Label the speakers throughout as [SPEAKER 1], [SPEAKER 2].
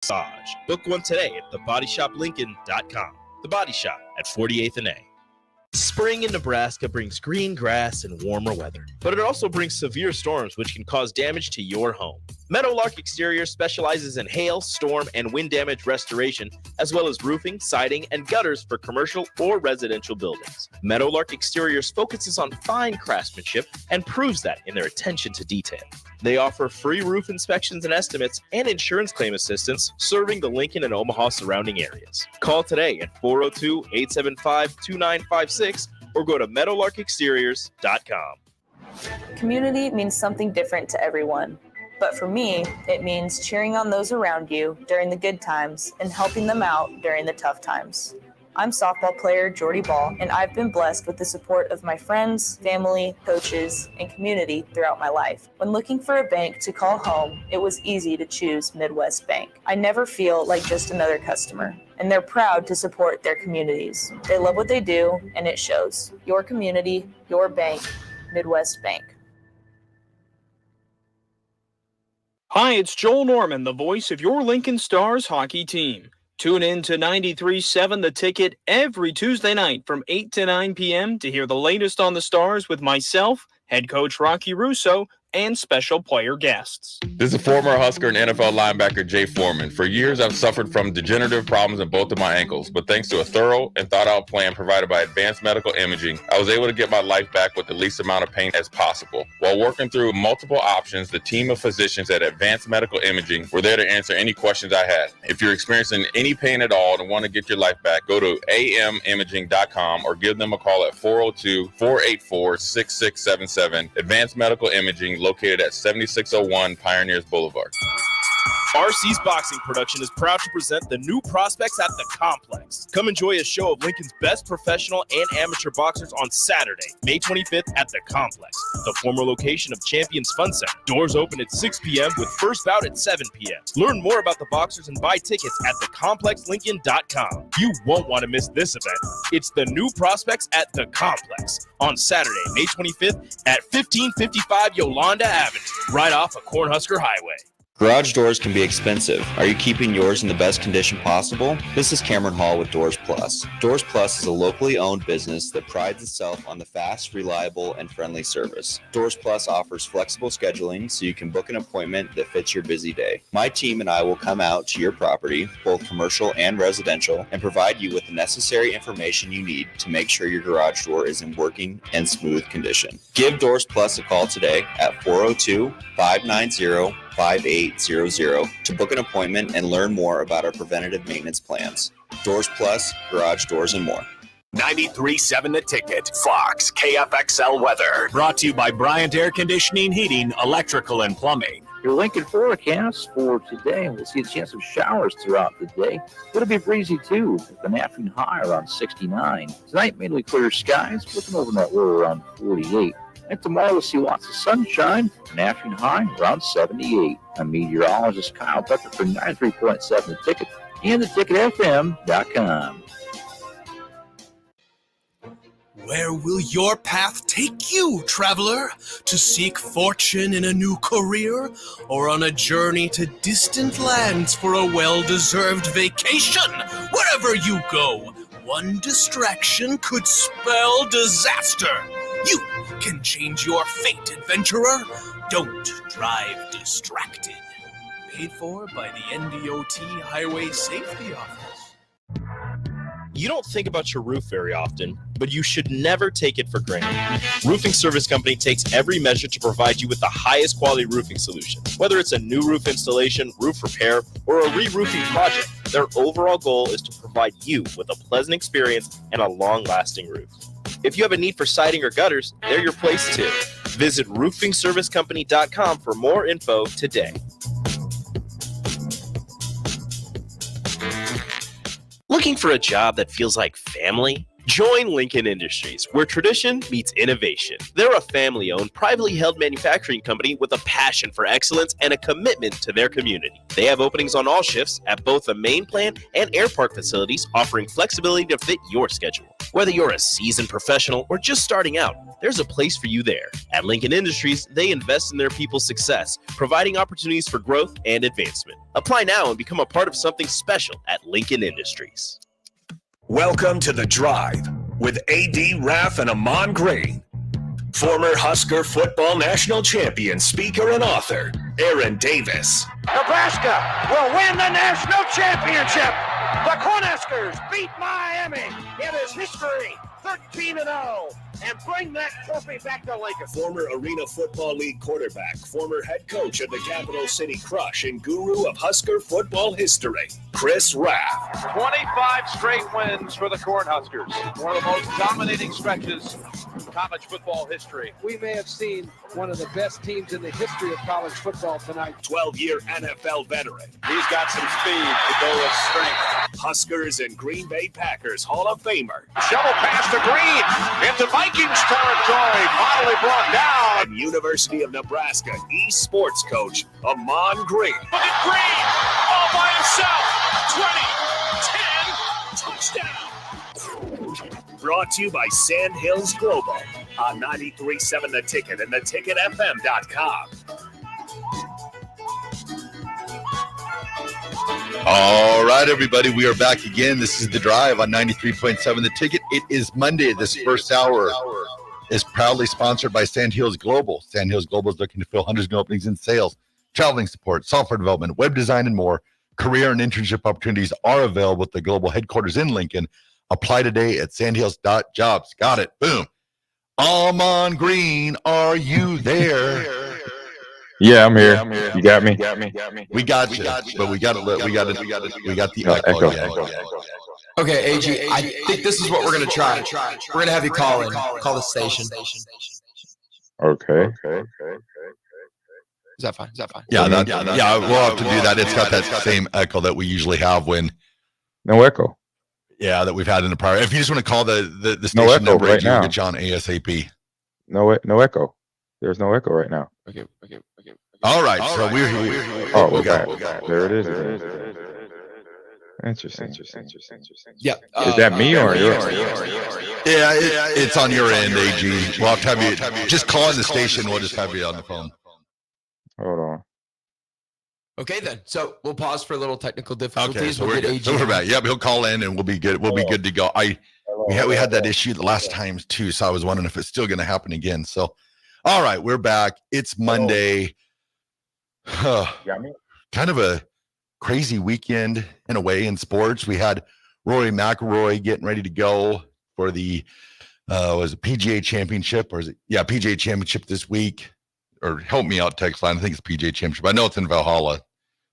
[SPEAKER 1] Massage. Book one today at thebodyshoplincoln.com. The Body Shop at 48th and A. Spring in Nebraska brings green grass and warmer weather, but it also brings severe storms which can cause damage to your home. Meadowlark Exterior specializes in hail, storm, and wind damage restoration, as well as roofing, siding, and gutters for commercial or residential buildings. Meadowlark Exteriors focuses on fine craftsmanship and proves that in their attention to detail. They offer free roof inspections and estimates and insurance claim assistance, serving the Lincoln and Omaha surrounding areas. Call today at 402-875-2956 or go to meadowlarkexteriors.com.
[SPEAKER 2] Community means something different to everyone. But for me, it means cheering on those around you during the good times and helping them out during the tough times. I'm softball player Jordy Ball, and I've been blessed with the support of my friends, family, coaches, and community throughout my life. When looking for a bank to call home, it was easy to choose Midwest Bank. I never feel like just another customer, and they're proud to support their communities. They love what they do, and it shows. Your community, your bank, Midwest Bank.
[SPEAKER 3] Hi, it's Joel Norman, the voice of your Lincoln Stars hockey team. Tune in to 93.7 The Ticket every Tuesday night from 8 to 9 p.m. to hear the latest on the Stars with myself, head coach Rocky Russo, and special player guests.
[SPEAKER 4] This is former Husker and NFL linebacker Jay Foreman. For years, I've suffered from degenerative problems in both of my ankles, but thanks to a thorough and thought-out plan provided by Advanced Medical Imaging, I was able to get my life back with the least amount of pain as possible. While working through multiple options, the team of physicians at Advanced Medical Imaging were there to answer any questions I had. If you're experiencing any pain at all and want to get your life back, go to amimaging.com or give them a call at 402-484-6677. Advanced Medical Imaging, located at 7601 Pioneers Boulevard.
[SPEAKER 1] RC's Boxing Production is proud to present the new prospects at the Complex. Come enjoy a show of Lincoln's best professional and amateur boxers on Saturday, May 25th at the Complex, the former location of Champions Fun Center. Doors open at 6 p.m. with first bout at 7 p.m. Learn more about the boxers and buy tickets at thecomplexlincoln.com. You won't want to miss this event. It's the new prospects at the Complex on Saturday, May 25th at 1555 Yolanda Avenue, right off of Cornhusker Highway.
[SPEAKER 5] Garage doors can be expensive. Are you keeping yours in the best condition possible? This is Cameron Hall with Doors Plus. Doors Plus is a locally owned business that prides itself on the fast, reliable, and friendly service. Doors Plus offers flexible scheduling so you can book an appointment that fits your busy day. My team and I will come out to your property, both commercial and residential, and provide you with the necessary information you need to make sure your garage door is in working and smooth condition. Give Doors Plus a call today at 402-590-5800 to book an appointment and learn more about our preventative maintenance plans. Doors Plus, garage doors, and more.
[SPEAKER 6] 93.7 The Ticket, Fox, KFXL weather. Brought to you by Bryant Air Conditioning, Heating, Electrical, and Plumbing.
[SPEAKER 7] Your Lincoln forecast for today, we'll see a chance of showers throughout the day. It'll be breezy too, with an afternoon high around 69. Tonight, mainly clear skies, looking over that low around 48. And tomorrow we'll see lots of sunshine, an afternoon high around 78. I'm meteorologist Kyle Becker for 93.7 The Ticket and theticketfm.com.
[SPEAKER 8] Where will your path take you, traveler? To seek fortune in a new career, or on a journey to distant lands for a well-deserved vacation? Wherever you go, one distraction could spell disaster. You can change your fate, adventurer. Don't drive distracted. Paid for by the NDOT Highway Safety Office.
[SPEAKER 1] You don't think about your roof very often, but you should never take it for granted. Roofing Service Company takes every measure to provide you with the highest quality roofing solution. Whether it's a new roof installation, roof repair, or a re-roofing project, their overall goal is to provide you with a pleasant experience and a long-lasting roof. If you have a need for siding or gutters, they're your place too. Visit roofingservicecompany.com for more info today. Looking for a job that feels like family? Join Lincoln Industries, where tradition meets innovation. They're a family-owned, privately held manufacturing company with a passion for excellence and a commitment to their community. They have openings on all shifts at both the main plant and air park facilities, offering flexibility to fit your schedule. Whether you're a seasoned professional or just starting out, there's a place for you there. At Lincoln Industries, they invest in their people's success, providing opportunities for growth and advancement. Apply now and become a part of something special at Lincoln Industries.
[SPEAKER 6] Welcome to The Drive with A.D. Raff and Ahman Green. Former Husker football national champion, speaker, and author, Aaron Davis.
[SPEAKER 9] Nebraska will win the national championship. The Cornhuskers beat Miami. It is history, 13-0, and bring that trophy back to Lincoln.
[SPEAKER 6] Former Arena Football League quarterback, former head coach of the Capital City Crush, and guru of Husker football history, Chris Raff.
[SPEAKER 10] 25 straight wins for the Cornhuskers. One of the most dominating stretches in college football history.
[SPEAKER 9] We may have seen one of the best teams in the history of college football tonight.
[SPEAKER 6] 12-year NFL veteran.
[SPEAKER 10] He's got some speed to go with strength.
[SPEAKER 6] Huskers and Green Bay Packers Hall of Famer.
[SPEAKER 10] Shovel pass to Green into Vikings territory. Finally brought down.
[SPEAKER 6] And University of Nebraska eSports coach, Ahman Green.
[SPEAKER 10] Look at Green all by himself. 20, 10, touchdown.
[SPEAKER 6] Brought to you by Sand Hills Global on 93.7 The Ticket and theticketfm.com.
[SPEAKER 11] All right, everybody, we are back again. This is The Drive on 93.7 The Ticket. It is Monday. This first hour is proudly sponsored by Sand Hills Global. Sand Hills Global is looking to fill hundreds of new openings in sales, traveling support, software development, web design, and more. Career and internship opportunities are available at the global headquarters in Lincoln. Apply today at sandhills.jobs. Got it. Boom. Ahman Green, are you there?
[SPEAKER 4] Yeah, I'm here. You got me?
[SPEAKER 11] We got you, but we got the echo. Yeah.
[SPEAKER 12] Okay, AG, I think this is what we're going to try. We're going to have you call the station.
[SPEAKER 4] Okay.
[SPEAKER 12] Is that fine?
[SPEAKER 11] Yeah, we'll have to do that. It's got that same echo that we usually have when.
[SPEAKER 4] No echo.
[SPEAKER 11] Yeah, that we've had in the prior. If you just want to call the station
[SPEAKER 4] no echo
[SPEAKER 11] number,
[SPEAKER 4] right now.
[SPEAKER 11] Get you on ASAP.
[SPEAKER 4] No echo. There's no echo right now.
[SPEAKER 12] Okay.
[SPEAKER 11] All right, so we're here.
[SPEAKER 4] Oh, we got there it is. Interesting.
[SPEAKER 12] Yeah.
[SPEAKER 4] Is that me or yours?
[SPEAKER 11] Yeah, it's on your end, AG. We'll have to have you just call in the station. We'll just have you on the phone.
[SPEAKER 4] Hold on.
[SPEAKER 12] Okay, then. So we'll pause for a little technical difficulties.
[SPEAKER 11] Okay, so
[SPEAKER 12] we'll get AG.
[SPEAKER 11] we're back. Yeah, he'll call in and we'll be good. We'll be good to go. We had that issue the last times too, so I was wondering if it's still going to happen again. So, all right, we're back. It's Monday. Kind of a crazy weekend in a way in sports. We had Rory McIlroy getting ready to go for the was it PGA Championship or is it PGA Championship this week? Or help me out, text line. I think it's PGA Championship. I know it's in Valhalla,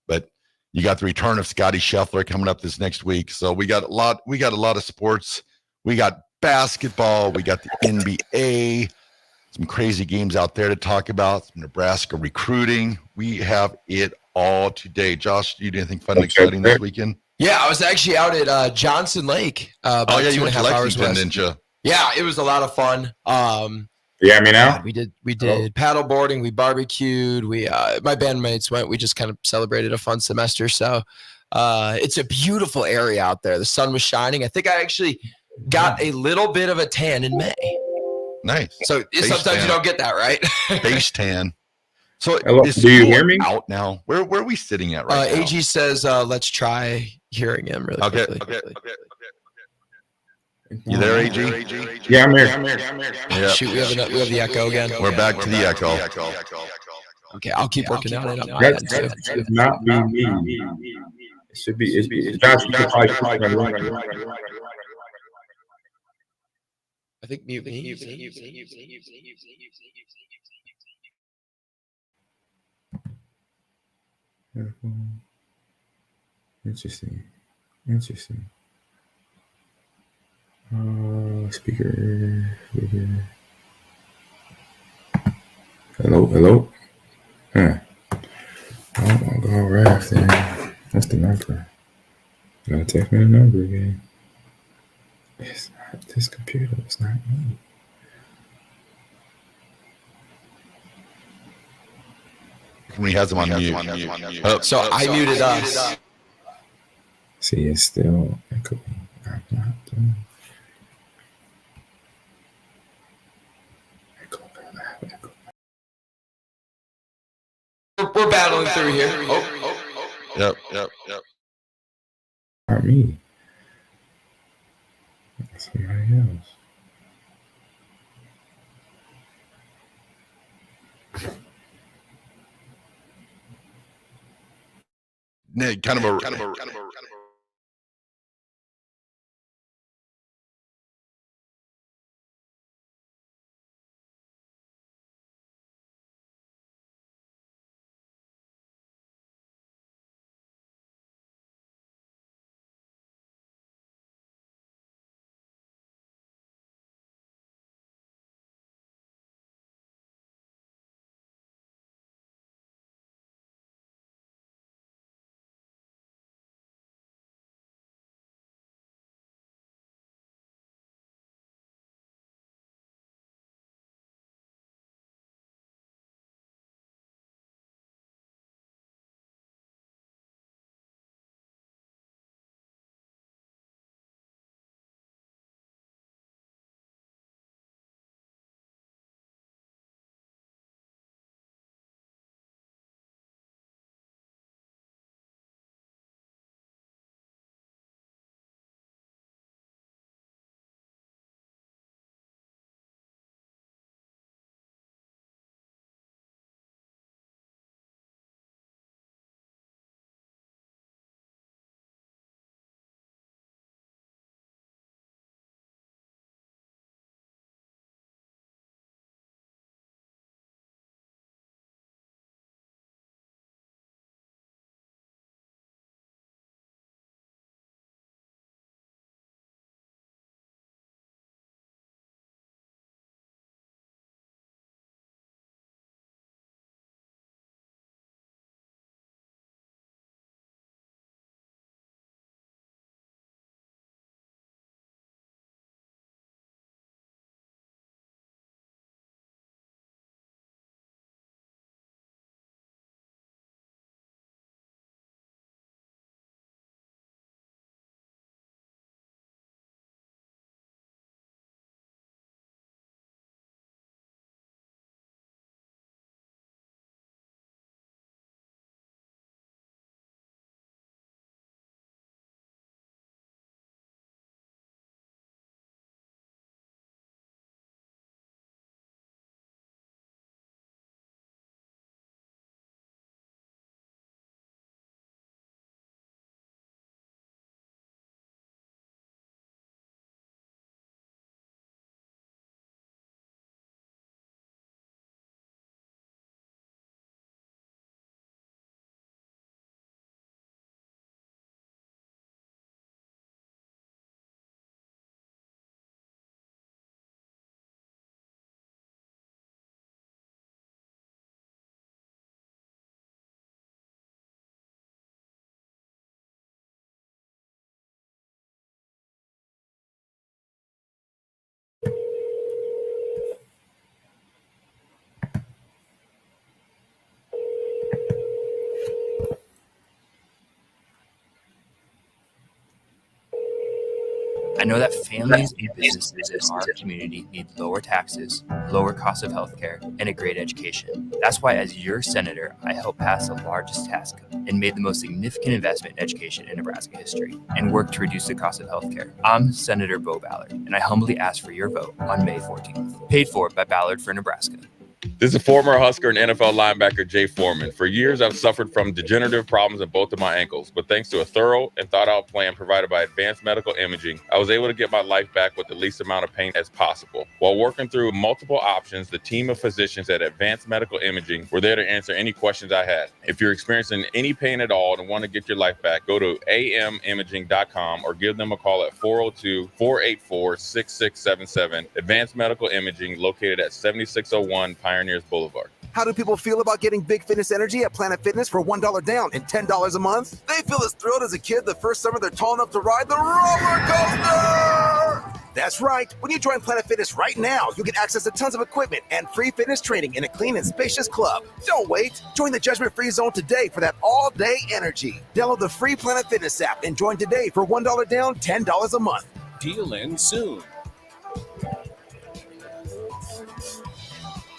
[SPEAKER 11] but you got the return of Scotty Scheffler coming up this next week. So we got a lot of sports. We got basketball. We got the NBA. Some crazy games out there to talk about. Some Nebraska recruiting. We have it all today. Josh, do you do anything fun and exciting this weekend?
[SPEAKER 12] Yeah, I was actually out at Johnson Lake.
[SPEAKER 11] You went to Lexington, didn't you?
[SPEAKER 12] Yeah, it was a lot of fun.
[SPEAKER 4] You got me now?
[SPEAKER 12] We did paddle boarding. We barbecued. My bandmates went. We just kind of celebrated a fun semester. So it's a beautiful area out there. The sun was shining. I think I actually got a little bit of a tan in May.
[SPEAKER 11] Nice.
[SPEAKER 12] So sometimes you don't get that, right?
[SPEAKER 11] Face tan. So
[SPEAKER 4] do you hear me?
[SPEAKER 11] Out now. Where are we sitting at right now?
[SPEAKER 12] AG says, let's try hearing him really quickly.
[SPEAKER 11] Okay. You there, AG?
[SPEAKER 4] Yeah, I'm here.
[SPEAKER 11] Yeah.
[SPEAKER 12] Shoot, we have the echo again.
[SPEAKER 11] We're back to the echo.
[SPEAKER 12] Okay, I'll keep working on it.
[SPEAKER 4] That should not be me. It should be Josh. You could probably
[SPEAKER 12] I think mute me.
[SPEAKER 4] Interesting. Speaker. Hello. Huh. I'll go Raff then. That's the number. Gotta text me the number again. It's not this computer. It's not me.
[SPEAKER 11] When he has him on mute.
[SPEAKER 12] So I muted us.
[SPEAKER 4] See, it's still echoing. I'm not doing.
[SPEAKER 12] We're battling through here.
[SPEAKER 11] Yep.
[SPEAKER 13] Not me. Somebody else.
[SPEAKER 11] Kind of a
[SPEAKER 14] I know that families and businesses in our community need lower taxes, lower cost of healthcare, and a great education. That's why, as your senator, I helped pass the largest tax cut and made the most significant investment in education in Nebraska history and worked to reduce the cost of healthcare. I'm Senator Bo Ballard, and I humbly ask for your vote on May 14th. Paid for by Ballard for Nebraska.
[SPEAKER 4] This is former Husker and NFL linebacker Jay Foreman. For years, I've suffered from degenerative problems in both of my ankles, but thanks to a thorough and thought-out plan provided by Advanced Medical Imaging, I was able to get my life back with the least amount of pain as possible. While working through multiple options, the team of physicians at Advanced Medical Imaging were there to answer any questions I had. If you're experiencing any pain at all and want to get your life back, go to amimaging.com or give them a call at 402-484-6677. Advanced Medical Imaging, located at 7601 Pioneers Boulevard.
[SPEAKER 15] How do people feel about getting Big Fitness Energy at Planet Fitness for $1 down and $10 a month? They feel as thrilled as a kid the first summer they're tall enough to ride the roller coaster! That's right. When you join Planet Fitness right now, you'll get access to tons of equipment and free fitness training in a clean and spacious club. Don't wait. Join the judgment-free zone today for that all-day energy. Download the free Planet Fitness app and join today for $1 down, $10 a month.
[SPEAKER 16] Deal ends soon.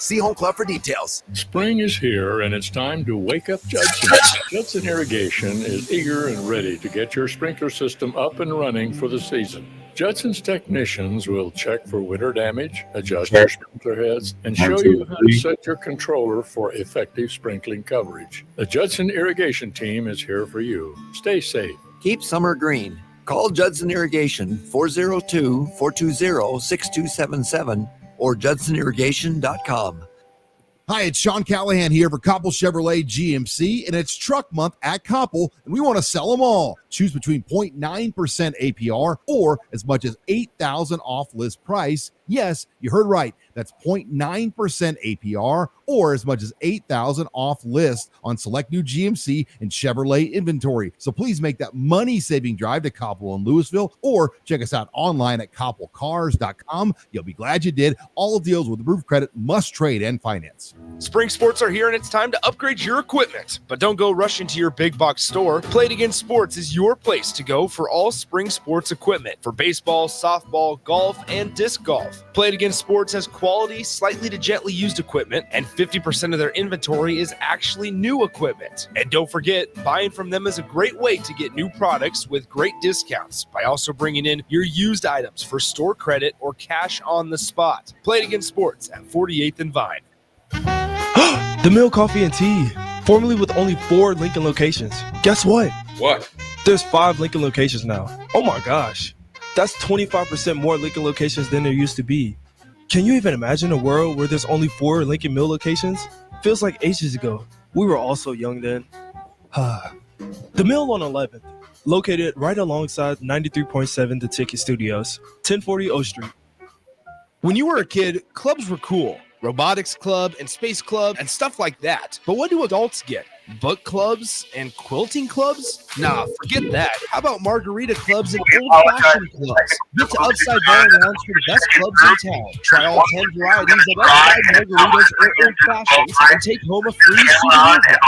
[SPEAKER 15] See Home Club for details.
[SPEAKER 16] Spring is here, and it's time to wake up Judson. Judson Irrigation is eager and ready to get your sprinkler system up and running for the season. Judson's technicians will check for winter damage, adjust your sprinkler heads, and show you how to set your controller for effective sprinkling coverage. The Judson Irrigation team is here for you. Stay safe.
[SPEAKER 17] Keep summer green. Call Judson Irrigation 402-420-6277 or judsonirrigation.com.
[SPEAKER 18] Hi, it's Sean Callahan here for Koppel Chevrolet GMC, and it's truck month at Koppel, and we want to sell them all. Choose between 0.9% APR or as much as $8,000 off list price. Yes, you heard right. That's 0.9% APR or as much as $8,000 off list on select new GMC and Chevrolet inventory. So please make that money-saving drive to Koppel in Louisville or check us out online at koppelcars.com. You'll be glad you did. All deals with approved credit must trade and finance.
[SPEAKER 19] Spring sports are here and it's time to upgrade your equipment. But don't go rushing to your big box store. Play It Again Sports is your place to go for all spring sports equipment for baseball, softball, golf, and disc golf. Play It Again Sports has quality, slightly to gently used equipment, and 50% of their inventory is actually new equipment. And don't forget, buying from them is a great way to get new products with great discounts by also bringing in your used items for store credit or cash on the spot. Play It Again Sports at 48th and Vine.
[SPEAKER 20] The Mill Coffee and Tea, formerly with only 4 Lincoln locations. Guess what?
[SPEAKER 4] What?
[SPEAKER 20] There's 5 Lincoln locations now. Oh my gosh. That's 25% more Lincoln locations than there used to be. Can you even imagine a world where there's only 4 Lincoln Mill locations? Feels like ages ago. We were all so young then. The Mill on 11th, located right alongside 93.7 The Ticket Studios, 1040 O Street.
[SPEAKER 19] When you were a kid, clubs were cool. Robotics club and space club and stuff like that. But what do adults get? Book clubs and quilting clubs? Nah, forget that. How about margarita clubs and old-fashioned clubs? Get to Upside Bar and Lounge for the best clubs in town. Try all 10 varieties of Upside margaritas or old-fashions and take home a free souvenir box. The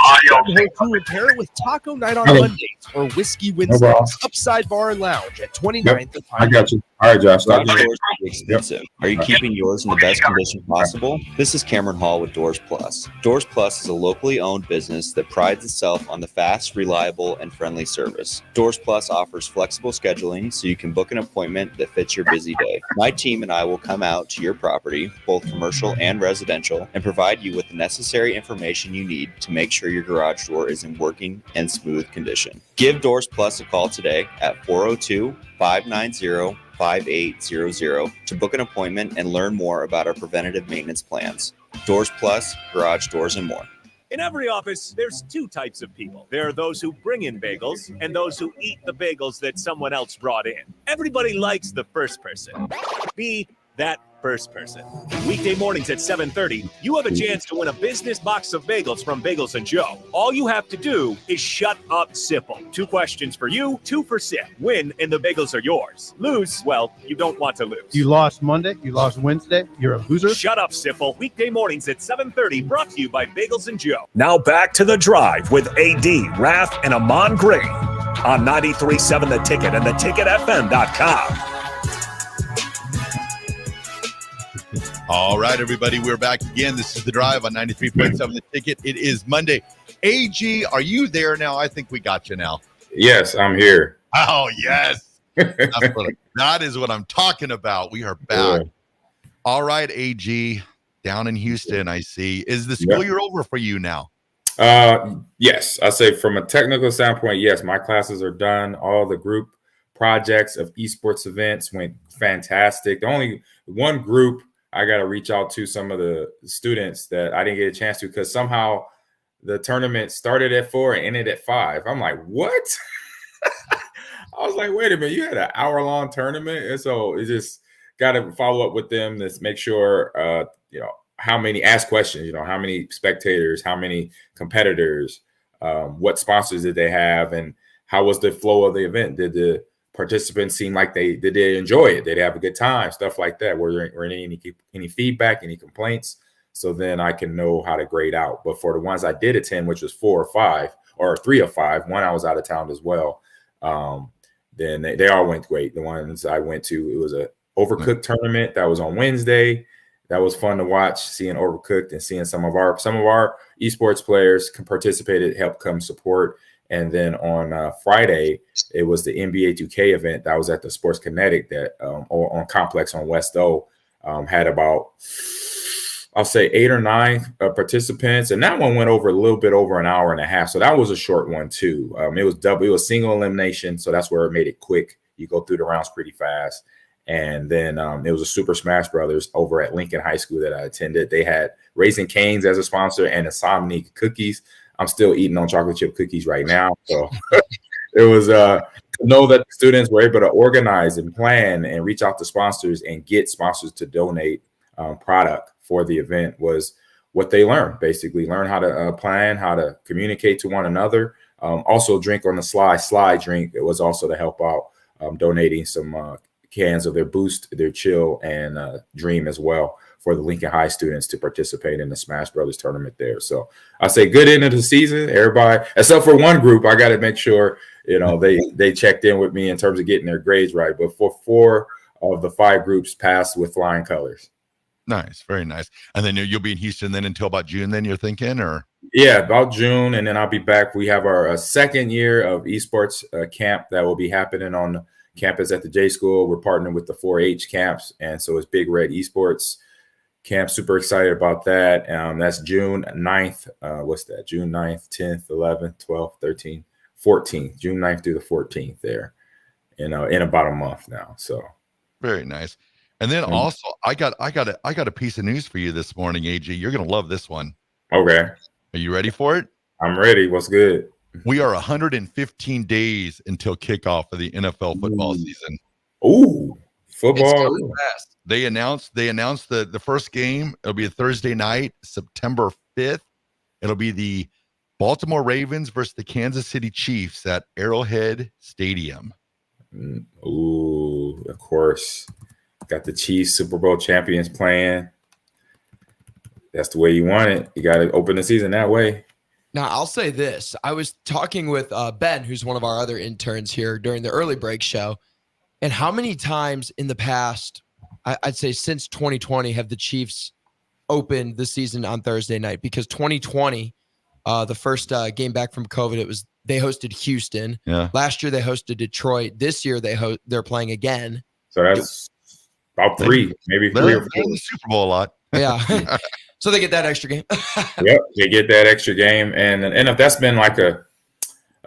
[SPEAKER 19] whole crew and pair it with taco night on Mondays or whiskey Wednesdays. Upside Bar and Lounge at 29th and Pine.
[SPEAKER 13] I got you. All right, Josh.
[SPEAKER 5] Garage doors can be expensive. Are you keeping yours in the best condition possible? This is Cameron Hall with Doors Plus. Doors Plus is a locally owned business that prides itself on the fast, reliable, and friendly service. Doors Plus offers flexible scheduling so you can book an appointment that fits your busy day. My team and I will come out to your property, both commercial and residential, and provide you with the necessary information you need to make sure your garage door is in working and smooth condition. Give Doors Plus a call today at 402-590-5800 to book an appointment and learn more about our preventative maintenance plans. Doors Plus, garage doors, and more.
[SPEAKER 21] In every office, there's 2 types of people. There are those who bring in bagels and those who eat the bagels that someone else brought in. Everybody likes the first person. Be that first person. Weekday mornings at 7:30, you have a chance to win a business box of bagels from Bagels & Joe. All you have to do is shut up, Sipple. 2 questions for you, 2 for Sip. Win, and the bagels are yours. Lose, well, you don't want to lose.
[SPEAKER 22] You lost Monday, you lost Wednesday, you're a loser.
[SPEAKER 21] Shut up, Sipple. Weekday mornings at 7:30, brought to you by Bagels & Joe.
[SPEAKER 6] Now back to The Drive with AD, Raff, and Ahman Green on 93.7 The Ticket and theticketfm.com.
[SPEAKER 11] All right, everybody, we're back again. This is The Drive on 93.7 The Ticket. It is Monday. AG, are you there now? I think we got you now.
[SPEAKER 4] Yes, I'm here.
[SPEAKER 11] Oh, yes. That is what I'm talking about. We are back. Yeah. All right, AG, down in Houston, I see. Is the school year over for you now?
[SPEAKER 4] Yes. I say from a technical standpoint, yes, my classes are done. All the group projects of esports events went fantastic. The only one group I got to reach out to some of the students that I didn't get a chance to because somehow the tournament started at 4 and ended at 5. I'm like, what? I was like, wait a minute, you had an hour-long tournament? And so it just got to follow up with them to make sure, how many, ask questions, how many spectators, how many competitors, what sponsors did they have, and how was the flow of the event? Did the participants seem like did they enjoy it? Did they have a good time? Stuff like that. Were there any feedback, any complaints? So then I can know how to grade out. But for the ones I did attend, which was 4 or 5, or 3 of 5, one I was out of town as well. Then they all went great. The ones I went to, it was a Overcooked tournament that was on Wednesday.
[SPEAKER 2] That was fun to watch, seeing Overcooked and seeing some of our esports players participated, helped come support. And then on Friday, it was the NBA 2K event that was at the Sports Kinetic that on Complex on West O, had about, I'll say 8 or 9 participants, and that one went over a little bit over an hour and a half. So that was a short one too. It was single elimination, so that's where it made it quick. You go through the rounds pretty fast. And then it was a Super Smash Brothers over at Lincoln High School that I attended. They had Raising Cane's as a sponsor and Insomniac cookies. I'm still eating on chocolate chip cookies right now. So it was to know that the students were able to organize and plan and reach out to sponsors and get sponsors to donate product for the event was what they learned. Basically, learn how to plan, how to communicate to one another. Also, drink on the slide drink. It was also to help out donating some cans of their Boost, their Chill, and Dream as well for the Lincoln High students to participate in the Smash Brothers tournament there. So I say good end of the season. Everybody, except for one group, I got to make sure they checked in with me in terms of getting their grades right. But for 4 of the 5 groups passed with flying colors.
[SPEAKER 11] Nice, very nice. And then you'll be in Houston then until about June. Then you're thinking, or
[SPEAKER 2] yeah, about June, and then I'll be back. We have our second year of esports camp that will be happening on campus at the J School. We're partnering with the 4-H camps, and so it's Big Red Esports Camp. Super excited about that. That's June 9th. What's that? June 9th, 10th, 11th, 12th, 13th, 14th. June 9th through the 14th there, in about a month now. So
[SPEAKER 11] very nice. And then also, I got a piece of news for you this morning, AG. You're gonna love this one.
[SPEAKER 2] Okay.
[SPEAKER 11] Are you ready for it?
[SPEAKER 2] I'm ready. What's good?
[SPEAKER 11] We are 115 days until kickoff of the NFL football season.
[SPEAKER 2] Ooh, football.
[SPEAKER 11] They announced the first game. It'll be a Thursday night, September 5th. It'll be the Baltimore Ravens versus the Kansas City Chiefs at Arrowhead Stadium.
[SPEAKER 2] Ooh, of course. Got the Chiefs Super Bowl champions playing. That's the way you want it. You got to open the season that way.
[SPEAKER 12] Now, I'll say this. I was talking with Ben, who's one of our other interns here during the early break show. And how many times in the past, I'd say since 2020, have the Chiefs opened the season on Thursday night? Because 2020, the first game back from COVID, they hosted Houston.
[SPEAKER 11] Yeah.
[SPEAKER 12] Last year, they hosted Detroit. This year, they're playing again.
[SPEAKER 2] So that's about 3, maybe 3 or 4.
[SPEAKER 11] The Super Bowl a lot.
[SPEAKER 12] Yeah. So they get that extra game.
[SPEAKER 2] Yep, they get that extra game. And if that's been like a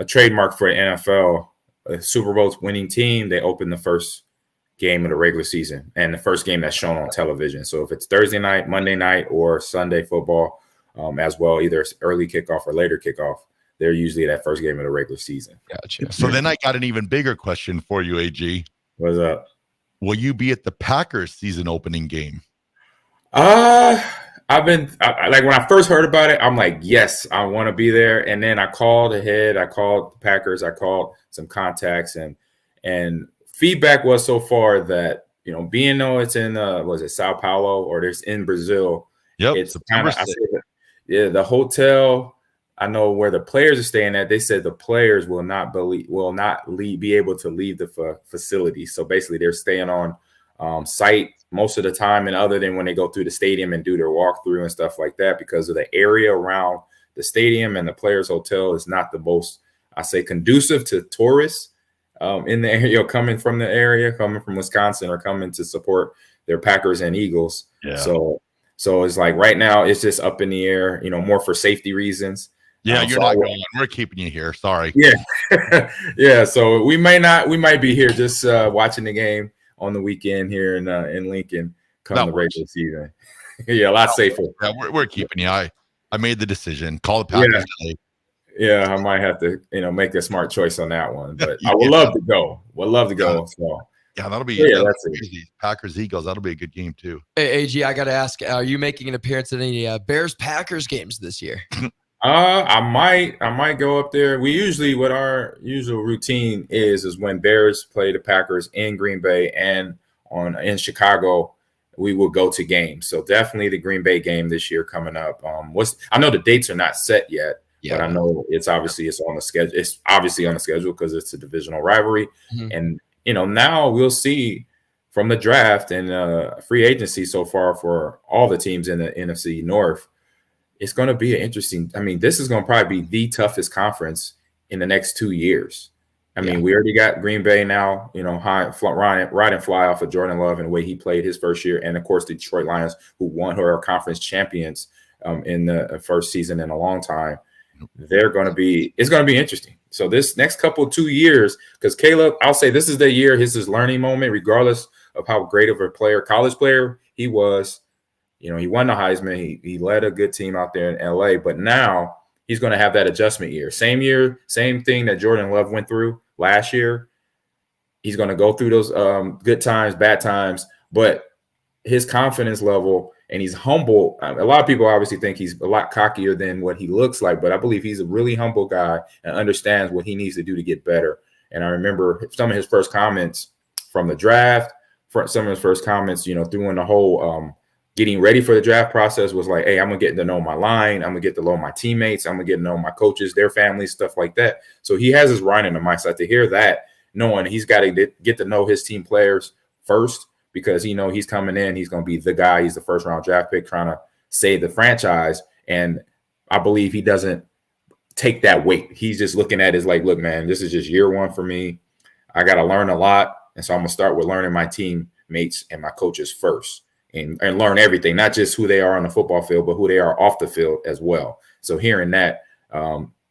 [SPEAKER 2] trademark for the NFL, a Super Bowl winning team, they open the first game of the regular season and the first game that's shown on television. So if it's Thursday night, Monday night, or Sunday football as well, either early kickoff or later kickoff, they're usually that first game of the regular season.
[SPEAKER 12] Gotcha.
[SPEAKER 11] So then I got an even bigger question for you, AG.
[SPEAKER 2] What's up?
[SPEAKER 11] Will you be at the Packers season opening game?
[SPEAKER 2] I've been like, when I first heard about it, I'm like, yes, I want to be there. And then I called ahead. I called the Packers. I called some contacts, and feedback was so far that, being though it's in was it Sao Paulo or there's in Brazil.
[SPEAKER 11] Yep.
[SPEAKER 2] It's kind of, the hotel. I know where the players are staying at. They said the players will not be able to leave the facility. So basically, they're staying on site most of the time, and other than when they go through the stadium and do their walkthrough and stuff like that, because of the area around the stadium and the players' hotel is not the most, I say, conducive to tourists in the area, coming from the area, coming from Wisconsin, or coming to support their Packers and Eagles.
[SPEAKER 11] Yeah.
[SPEAKER 2] So it's like right now it's just up in the air, more for safety reasons.
[SPEAKER 11] Yeah, you're not going. We're keeping you here. Sorry.
[SPEAKER 2] Yeah. Yeah. So we might be here just watching the game on the weekend here in Lincoln come the regular season. Yeah, a lot safer.
[SPEAKER 11] Yeah, we're keeping you. I made the decision. Call the Packers today.
[SPEAKER 2] Yeah, I might have to, make a smart choice on that one, but I would love to go. Would love to go. So
[SPEAKER 11] yeah, that'll be
[SPEAKER 2] that's
[SPEAKER 11] crazy. Packers Eagles. That'll be a good game too.
[SPEAKER 12] Hey, AG, I got to ask, are you making an appearance at any Bears Packers games this year?
[SPEAKER 2] I might go up there. We usually, what our usual routine is when Bears play the Packers in Green Bay and in Chicago, we will go to games. So definitely the Green Bay game this year coming up. I know the dates are not set yet, but I know it's on the schedule. It's obviously on the schedule because it's a divisional rivalry. Mm-hmm. And now we'll see from the draft and free agency so far for all the teams in the NFC North, it's going to be an interesting. I mean, this is going to probably be the toughest conference in the next 2 years. I mean, we already got Green Bay now, ride and fly off of Jordan Love and the way he played his first year. And, of course, the Detroit Lions, who are conference champions in the first season in a long time. It's going to be interesting. So this next 2 years, because Caleb, I'll say this is the year, his learning moment, regardless of how great of a college player he was. He won the Heisman. He led a good team out there in LA, but now he's going to have that adjustment year. Same thing that Jordan Love went through last year. He's going to go through those good times, bad times, but his confidence level, and he's humble. A lot of people obviously think he's a lot cockier than what he looks like, but I believe he's a really humble guy and understands what he needs to do to get better. And I remember some of his first comments from the draft, some of his first comments, during the whole getting ready for the draft process was like, hey, I'm going to get to know my line. I'm going to get to know my teammates. I'm going to get to know my coaches, their families, stuff like that. So he has his right in the mindset to hear that, knowing he's got to get to know his team players first, because he's coming in. He's going to be the guy. He's the first round draft pick trying to save the franchise. And I believe he doesn't take that weight. He's just looking at it as like, look, man, this is just year one for me. I got to learn a lot. And so I'm going to start with learning my teammates and my coaches first. And learn everything, not just who they are on the football field, but who they are off the field as well. So hearing that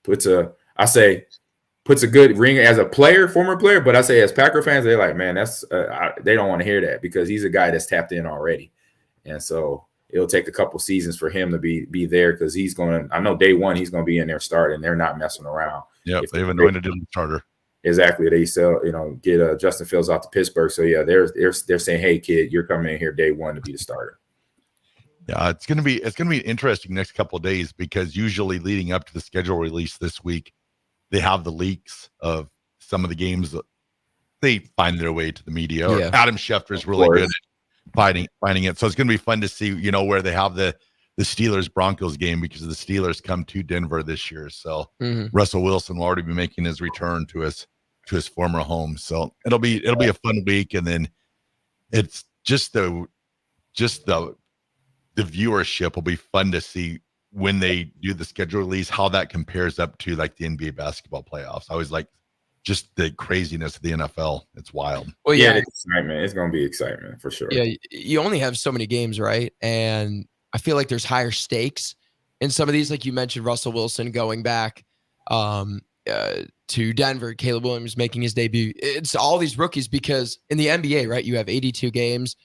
[SPEAKER 2] puts a good ring as a player, former player. But I say as Packer fans, they're like, man, they don't want to hear that, because he's a guy that's tapped in already. And so it'll take a couple seasons for him to be there, because I know day one he's going to be in there starting. They're not messing around.
[SPEAKER 11] Yeah, they've anointed him starter.
[SPEAKER 2] Exactly. They get Justin Fields out to Pittsburgh. So yeah, they're saying, hey kid, you're coming in here day one to be the starter.
[SPEAKER 11] Yeah, it's gonna be interesting next couple of days, because usually leading up to the schedule release this week, they have the leaks of some of the games that they find their way to the media.
[SPEAKER 12] Yeah.
[SPEAKER 11] Adam Schefter is really good at finding it. So it's gonna be fun to see, where they have the Steelers Broncos game, because the Steelers come to Denver this year. So Russell Wilson will already be making his return to his former home. So it'll be a fun week. And then it's just the viewership will be fun to see when they do the schedule release, how that compares up to like the NBA basketball playoffs. I always like just the craziness of the NFL. It's wild.
[SPEAKER 12] Well, yeah,
[SPEAKER 2] it's excitement. It's going to be excitement for sure.
[SPEAKER 12] Yeah, you only have so many games, right? And I feel like there's higher stakes in some of these. Like you mentioned, Russell Wilson going back to Denver, Caleb Williams making his debut. It's all these rookies, because in the NBA, right, you have 82 games.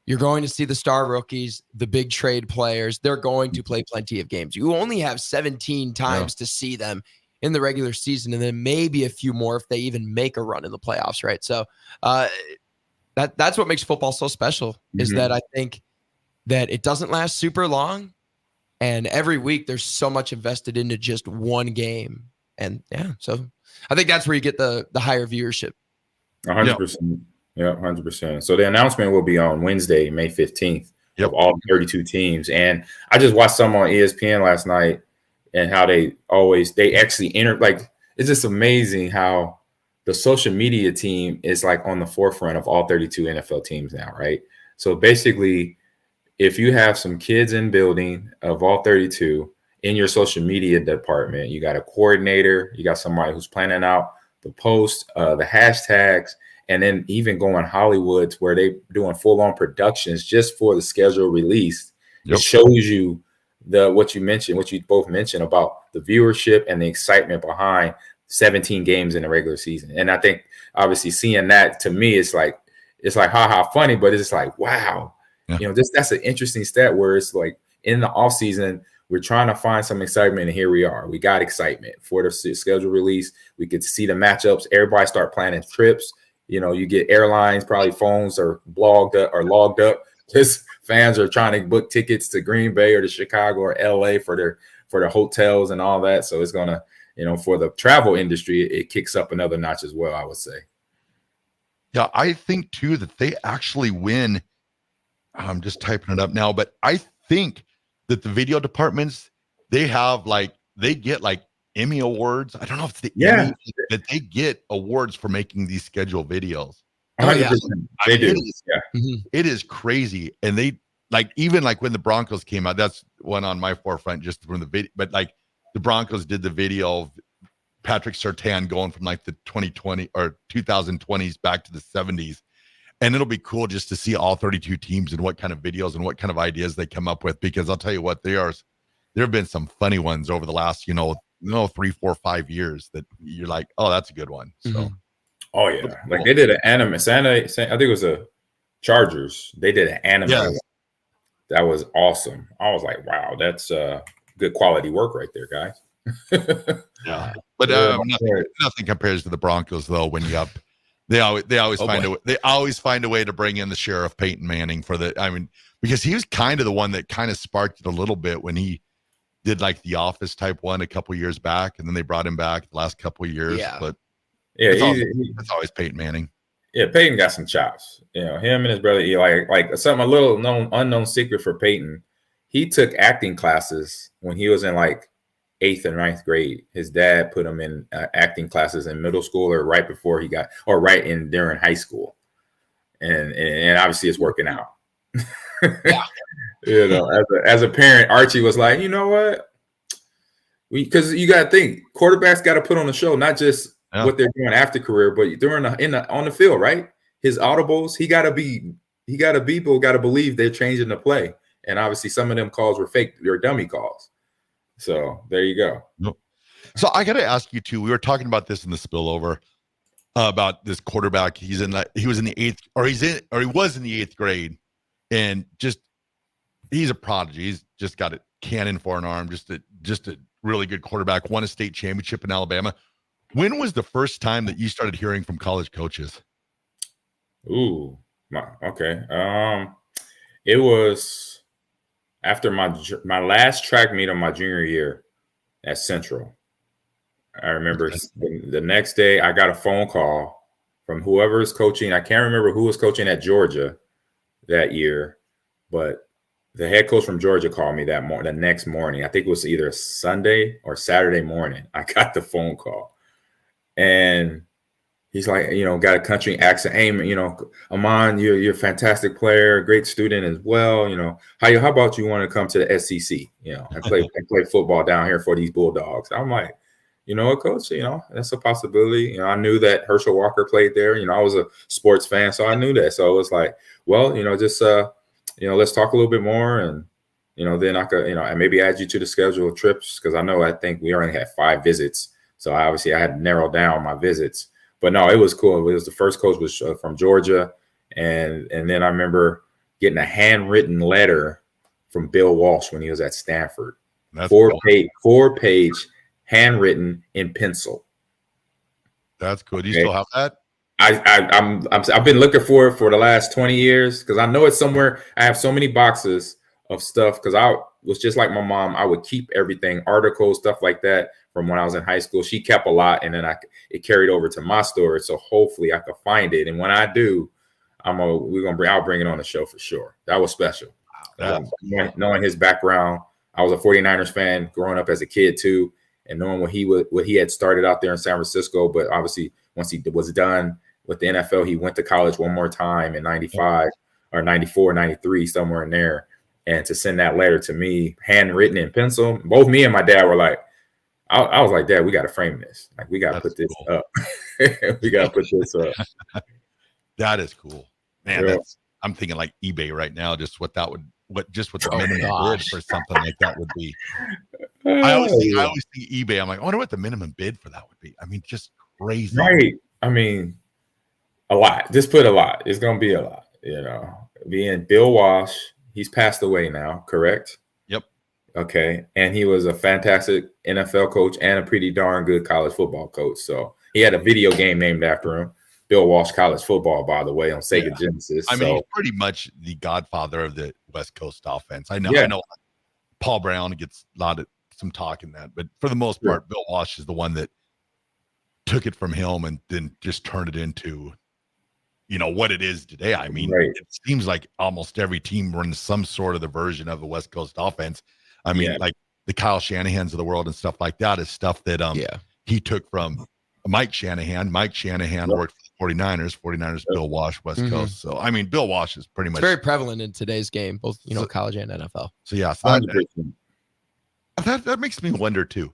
[SPEAKER 12] You're going to see the star rookies, the big trade players. They're going to play plenty of games. You only have 17 times to see them in the regular season, and then maybe a few more if they even make a run in the playoffs, right? So that's what makes football so special, is that I think that it doesn't last super long, and every week there's so much invested into just one game. And yeah, so I think that's where you get the higher viewership.
[SPEAKER 2] 100%. Yeah, 100%. So the announcement will be on Wednesday, May 15th, of all 32 teams. And I just watched some on ESPN last night, and how they actually enter. Like, it's just amazing how the social media team is like on the forefront of all 32 NFL teams now, right? So basically, if you have some kids in building of all 32 in your social media department, you got a coordinator, you got somebody who's planning out the posts, the hashtags, and then even going Hollywood, where they doing full-on productions just for the schedule release. It shows you what you both mentioned about the viewership and the excitement behind 17 games in the regular season. And I think obviously seeing that, to me, it's like ha funny, but it's like, wow. That's an interesting stat, where it's like in the off season, we're trying to find some excitement, and here we are. We got excitement for the schedule release. We could see the matchups. Everybody start planning trips. You get airlines, probably phones are logged up. Just fans are trying to book tickets to Green Bay or to Chicago or LA for their hotels and all that. So it's gonna, for the travel industry, it kicks up another notch as well, I would say.
[SPEAKER 11] Yeah, I think too that they actually win. I'm just typing it up now, but I think that the video departments, they get like Emmy awards. I don't know if it's the Emmy, that they get awards for making these schedule videos.
[SPEAKER 12] Oh, yeah.
[SPEAKER 2] 100%. They do.
[SPEAKER 11] It is, it is crazy. And they even when the Broncos came out, that's one on my forefront just from the video. But the Broncos did the video of Patrick Surtain going from the 2020 or 2020s back to the 70s. And it'll be cool just to see all 32 teams and what kind of videos and what kind of ideas they come up with, because I'll tell you what, there have been some funny ones over the last, 3, 4, 5 years that you're like, oh, that's a good one. So,
[SPEAKER 2] oh yeah. Like they did an anime, I think it was a Chargers. They did an anime.
[SPEAKER 11] Yeah.
[SPEAKER 2] That was awesome. I was like, wow, that's good quality work right there, guys.
[SPEAKER 11] Yeah. But nothing compares to the Broncos though, when you have they always find a way to bring in the Sheriff Peyton Manning because he was kind of the one that kind of sparked it a little bit when he did the Office type one a couple years back, and then they brought him back the last couple of years.
[SPEAKER 12] Yeah.
[SPEAKER 11] But
[SPEAKER 2] yeah,
[SPEAKER 11] it's always Peyton Manning.
[SPEAKER 2] Yeah, Peyton got some chops. Him and his brother Eli, a little unknown secret for Peyton. He took acting classes when he was in 8th and 9th grade. His dad put him in acting classes in middle school or right before during high school, and obviously it's working out.
[SPEAKER 12] Yeah.
[SPEAKER 2] As a parent, Archie was like, you know what? Because you got to think, quarterbacks got to put on the show, not just what they're doing after career, but during on the field, right? His audibles, people got to believe they're changing the play, and obviously some of them calls were fake, they're dummy calls. So there you go.
[SPEAKER 11] Nope. So I got to ask you too. We were talking about this in the spillover about this quarterback. He was in the 8th, or he was in the 8th grade, and he's a prodigy. He's just got a cannon for an arm. Just a really good quarterback. Won a state championship in Alabama. When was the first time that you started hearing from college coaches?
[SPEAKER 2] Ooh, okay. It was after my last track meet of my junior year at Central. I remember the next day I got a phone call from whoever is coaching. I can't remember who was coaching at Georgia that year, but the head coach from Georgia called me the next morning. I think it was either Sunday or Saturday morning. I got the phone call, and he's like, got a country accent. Hey, Ahman, you're a fantastic player, great student as well. How about you want to come to the SEC, and play football down here for these Bulldogs? I'm like, you know what, coach, that's a possibility. I knew that Herschel Walker played there. I was a sports fan, so I knew that. So it was like, well, just let's talk a little bit more, and then I could, and maybe add you to the schedule of trips, because I think we only had 5 visits, so I had to narrow down my visits. But no, it was cool. It was the first coach was from Georgia, and then I remember getting a handwritten letter from Bill Walsh when he was at Stanford. That's 4-page handwritten in pencil.
[SPEAKER 11] That's good. Do you still have that?
[SPEAKER 2] I've been looking for it for the last 20 years, because I know it's somewhere. I have so many boxes of stuff, because I was just like my mom. I would keep everything, articles, stuff like that from when I was in high school. She kept a lot, and then it carried over to my storage. So hopefully I could find it. And when I do, I'll bring it on the show for sure. That was special. Knowing his background, I was a 49ers fan growing up as a kid too, and knowing what he had started out there in San Francisco. But obviously once he was done with the NFL, he went to college one more time in 95 or 94, 93, somewhere in there. And to send that letter to me, handwritten in pencil, both me and my dad were like, I was like, Dad, we got to frame this. Like, we got to put this up. We got to put this up.
[SPEAKER 11] That is cool, man.
[SPEAKER 2] Yeah.
[SPEAKER 11] I'm thinking like eBay right now. Just what the minimum bid for something like that would be. I always think eBay. I'm like, I wonder what the minimum bid for that would be. I mean, just crazy.
[SPEAKER 2] Right. I mean, a lot. Just put a lot. It's gonna be a lot. Being Bill Walsh, he's passed away now, correct?
[SPEAKER 11] Yep.
[SPEAKER 2] Okay. And he was a fantastic NFL coach and a pretty darn good college football coach. So he had a video game named after him. Bill Walsh College Football, by the way, on Sega Genesis.
[SPEAKER 11] I mean, he's pretty much the godfather of the West Coast offense. I know Paul Brown gets some talk in that, but for the most part, Bill Walsh is the one that took it from him and then just turned it into, what it is today. I mean, It seems like almost every team runs some sort of the version of the West Coast offense. I mean, like the Kyle Shanahans of the world and stuff like that is stuff that he took from Mike Shanahan. Mike Shanahan worked for the 49ers, Bill Walsh, West Coast. So, I mean, Bill Walsh is pretty
[SPEAKER 12] It's
[SPEAKER 11] much
[SPEAKER 12] very prevalent in today's game, both, college and NFL.
[SPEAKER 11] So, yeah, so that makes me wonder, too.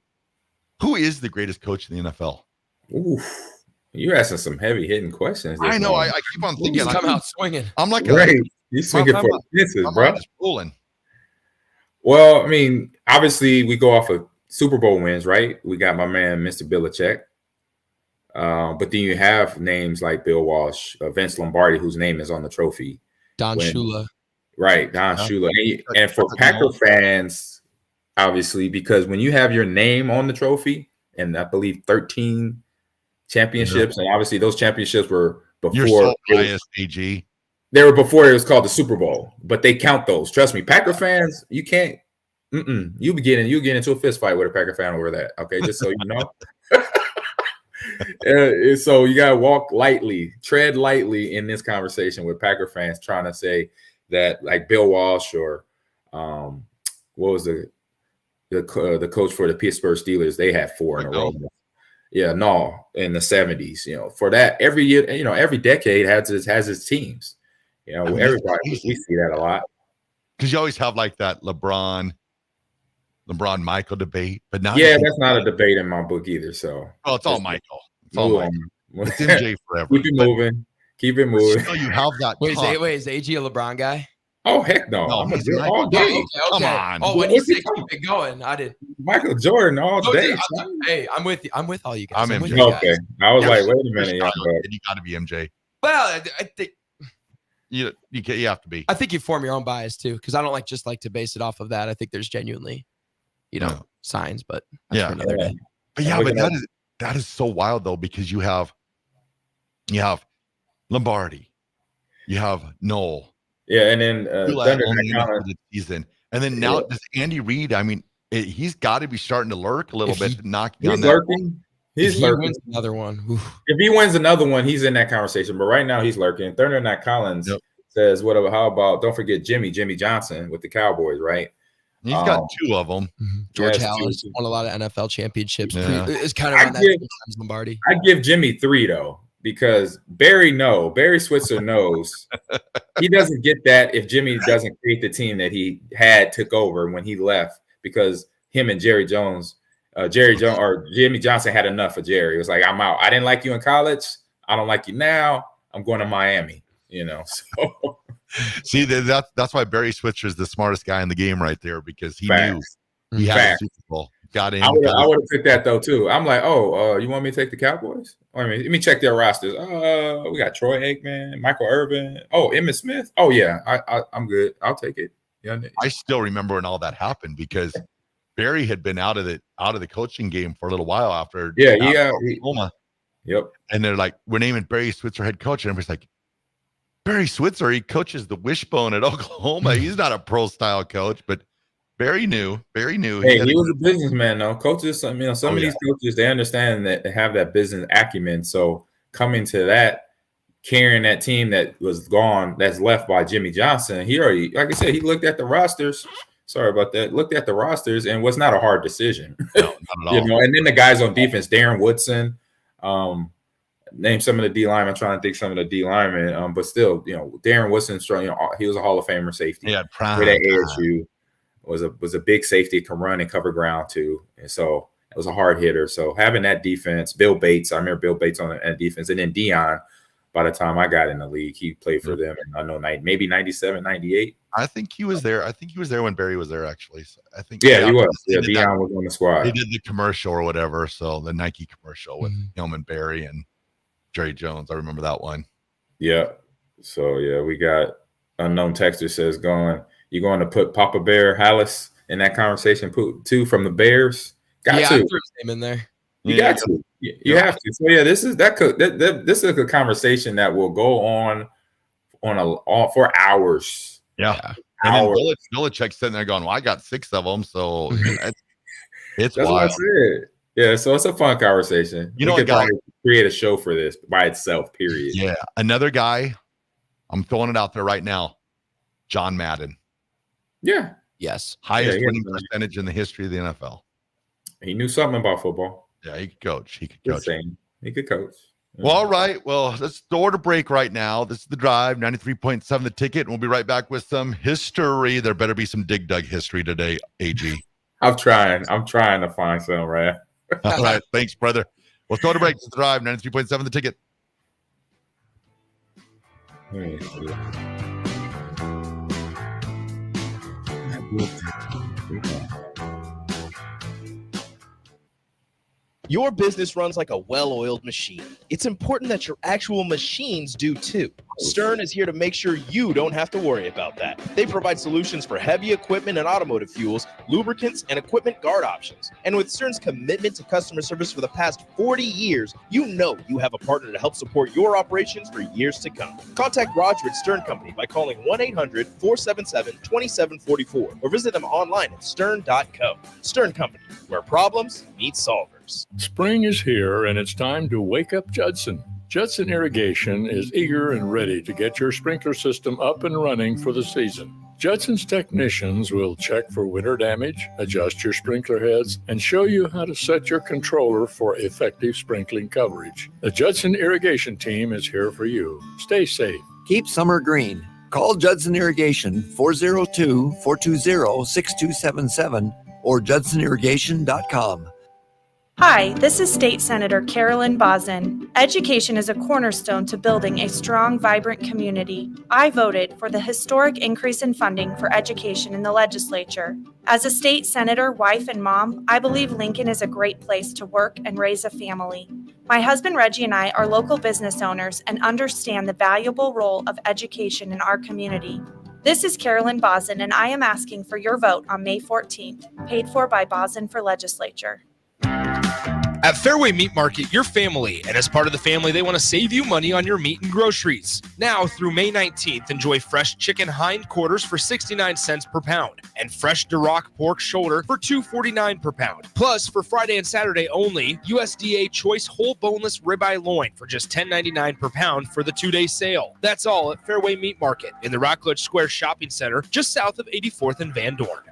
[SPEAKER 11] Who is the greatest coach in the NFL?
[SPEAKER 2] Oof. You're asking some heavy hitting questions.
[SPEAKER 11] I know. I keep on thinking.
[SPEAKER 12] Come out swinging.
[SPEAKER 11] I'm like,
[SPEAKER 2] you swinging for the fences, bro.
[SPEAKER 11] Just rolling.
[SPEAKER 2] Well, I mean, obviously, we go off of Super Bowl wins, right? We got my man, Mr. Belichick. But then you have names like Bill Walsh, Vince Lombardi, whose name is on the trophy.
[SPEAKER 12] Don Shula.
[SPEAKER 2] Right, Don Shula. And for Packer fans, obviously, because when you have your name on the trophy, and I believe 13 championships, and obviously those championships were before.
[SPEAKER 11] You're so biased, AG.
[SPEAKER 2] They were before it was called the Super Bowl, but they count those. Trust me, Packer fans, you can't. You get into a fist fight with a Packer fan over that. Okay, just so you know. So you gotta walk lightly, tread lightly in this conversation with Packer fans trying to say that, like Bill Walsh or what was the coach for the Pittsburgh Steelers? They had 4 in a row. Yeah, no, in the 70s. For that, every year, every decade has its teams. Everybody, we see that a lot.
[SPEAKER 11] Because you always have like that LeBron Michael debate, but not.
[SPEAKER 2] Yeah, that's not a debate in my book either. So,
[SPEAKER 11] it's all Michael. It's all Michael. It's MJ forever.
[SPEAKER 2] Keep it moving.
[SPEAKER 11] Still, you have that.
[SPEAKER 12] Wait, is AG a LeBron guy?
[SPEAKER 2] Oh heck no!
[SPEAKER 11] No,
[SPEAKER 2] I'm
[SPEAKER 11] he's
[SPEAKER 2] a all day.
[SPEAKER 12] Okay.
[SPEAKER 11] Come on.
[SPEAKER 12] Oh, when you say keep it going, I did.
[SPEAKER 2] Michael Jordan all day.
[SPEAKER 12] Hey, I'm with you. I'm with all you guys.
[SPEAKER 11] I'm
[SPEAKER 12] with
[SPEAKER 11] MJ.
[SPEAKER 12] you guys.
[SPEAKER 2] Okay, I was like, wait a minute, young buck.
[SPEAKER 11] You got to be MJ.
[SPEAKER 12] Well, I think
[SPEAKER 11] you have to be.
[SPEAKER 12] I think you form your own bias too, because I don't like to base it off of that. I think there's genuinely, signs, but that's for another day.
[SPEAKER 11] But that is so wild though, because you have Lombardi, you have Noel.
[SPEAKER 2] Yeah, and then
[SPEAKER 11] season, and then now does Andy Reid? I mean, he's got to be starting to lurk a little bit, knocking on that.
[SPEAKER 2] Lurking. He's lurking.
[SPEAKER 12] Wins another one. Oof.
[SPEAKER 2] If he wins another one, he's in that conversation. But right now, he's lurking. Thunder Night Collins says, "Whatever. How about? Don't forget Jimmy Johnson with the Cowboys, right?
[SPEAKER 11] He's got 2 of them.
[SPEAKER 12] George Hallis won a lot of NFL championships.
[SPEAKER 11] Yeah.
[SPEAKER 12] It's kind of around that times Lombardi.
[SPEAKER 2] I give Jimmy 3 though, because Barry Switzer knows he doesn't get that if Jimmy doesn't create the team that he took over when he left, because him and Jimmy Johnson had enough of Jerry. It was like, I'm out. I didn't like you in college. I don't like you now. I'm going to Miami. So
[SPEAKER 11] see that's why Barry Switzer is the smartest guy in the game right there, because he knew he had a Super Bowl. Got in. I would
[SPEAKER 2] have picked that though too. I'm like, you want me to take the Cowboys? Let me check their rosters. We got Troy Aikman, Michael Irvin. Emmitt Smith. Oh yeah, I'm good. I'll take it. Yeah.
[SPEAKER 11] I still remember when all that happened, because Barry had been out of the coaching game for a little while after. Oklahoma.
[SPEAKER 2] Yep.
[SPEAKER 11] And they're like, we're naming Barry Switzer head coach, and everybody's like, Barry Switzer, he coaches the wishbone at Oklahoma. He's not a pro style coach, but Barry knew. Hey,
[SPEAKER 2] he was a businessman though. Coaches, some of these coaches, they understand that they have that business acumen. So coming to that, carrying that team that was gone, that's left by Jimmy Johnson, he already, like I said, he looked at the rosters. Sorry about that. Looked at the rosters and was not a hard decision.
[SPEAKER 11] No, not at all.
[SPEAKER 2] And then the guys on defense, Darren Woodson, name some of the D linemen. I'm trying to think some of the D linemen, but still, Darren Woodson, he was a Hall of Famer safety.
[SPEAKER 11] Yeah, prime.
[SPEAKER 2] At ASU was a big safety, can run and cover ground too, and so it was a hard hitter. So having that defense, Bill Bates, I remember Bill Bates on the defense, and then Dion. By the time I got in the league, he played for them, and I know maybe 97, 98.
[SPEAKER 11] I think he was there. I think he was there when Barry was there, actually. So I think
[SPEAKER 2] he was. Yeah, Dion was on the squad.
[SPEAKER 11] He did the commercial or whatever. So the Nike commercial with him and Barry and Jerry Jones. I remember that one.
[SPEAKER 2] Yeah. So yeah, we got unknown texter says you're going to put Papa Bear Hallis in that conversation too from the Bears.
[SPEAKER 12] I threw his name in there.
[SPEAKER 2] You got to. You have to. So yeah, this is a conversation that will go on for hours.
[SPEAKER 11] Yeah.
[SPEAKER 2] Hours.
[SPEAKER 11] And Belichick's sitting there going, "Well, I got 6 of them, so it's
[SPEAKER 2] that's
[SPEAKER 11] wild."
[SPEAKER 2] What I said. Yeah, so it's a fun conversation.
[SPEAKER 11] You know, a guy
[SPEAKER 2] create a show for this by itself. Period.
[SPEAKER 11] Yeah, another guy. I'm throwing it out there right now. John Madden.
[SPEAKER 2] Yeah.
[SPEAKER 12] Yes.
[SPEAKER 11] Highest winning percentage in the history of the NFL.
[SPEAKER 2] He knew something about football.
[SPEAKER 11] Yeah, he could coach.
[SPEAKER 2] He could coach.
[SPEAKER 11] Well, all right. Well, let's go to break right now. This is The Drive, 93.7 The Ticket, and we'll be right back with some history. There better be some Dig Dug history today, AG.
[SPEAKER 2] I'm trying to find some, right?
[SPEAKER 11] All right. Thanks, brother. Let's go to break. This is The Drive, 93.7 The Ticket.
[SPEAKER 2] Let me see.
[SPEAKER 1] Your business runs like a well-oiled machine. It's important that your actual machines do too. Stern is here to make sure you don't have to worry about that. They provide solutions for heavy equipment and automotive fuels, lubricants, and equipment guard options. And with Stern's commitment to customer service for the past 40 years, you know you have a partner to help support your operations for years to come. Contact Roger at Stern Company by calling 1-800-477-2744 or visit them online at stern.co. Stern Company, where problems meet solvers.
[SPEAKER 16] Spring is here, and it's time to wake up Judson. Judson Irrigation is eager and ready to get your sprinkler system up and running for the season. Judson's technicians will check for winter damage, adjust your sprinkler heads, and show you how to set your controller for effective sprinkling coverage. The Judson Irrigation team is here for you. Stay safe.
[SPEAKER 17] Keep summer green. Call Judson Irrigation 402-420-6277 or judsonirrigation.com.
[SPEAKER 3] Hi, this is State Senator Carolyn Bosden. Education is a cornerstone to building a strong, vibrant community. I voted for the historic increase in funding for education in the legislature. As a state senator, wife, and mom, I believe Lincoln is a great place to work and raise a family. My husband Reggie and I are local business owners and understand the valuable role of education in our community. This is Carolyn Bosden, and I am asking for your vote on May 14th, paid for by Bosden for Legislature.
[SPEAKER 19] At Fairway Meat Market, your family, and as part of the family, they want to save you money on your meat and groceries. Now through May 19th, enjoy fresh chicken hindquarters for 69 cents per pound and fresh Duroc pork shoulder for $2.49 per pound. Plus, for Friday and Saturday only, USDA choice whole boneless ribeye loin for just $10.99 per pound for the 2-day sale. That's all at Fairway Meat Market in the Rockledge Square Shopping Center, just south of 84th and Van Dorn.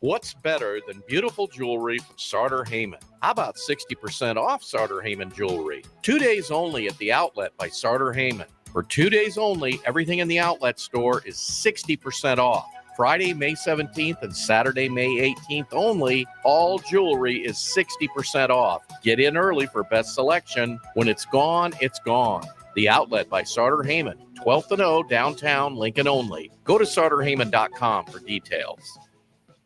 [SPEAKER 7] What's better than beautiful jewelry from Sartor Heyman? How about 60% off Sartor Heyman jewelry? 2 days only at the outlet by Sartor Heyman. For 2 days only, everything in the outlet store is 60% off. Friday, May 17th and Saturday, May 18th only, all jewelry is 60% off. Get in early for best selection. When it's gone, it's gone. The outlet by Sartor Heyman, 12th and O, downtown Lincoln only. Go to sartorheyman.com for details.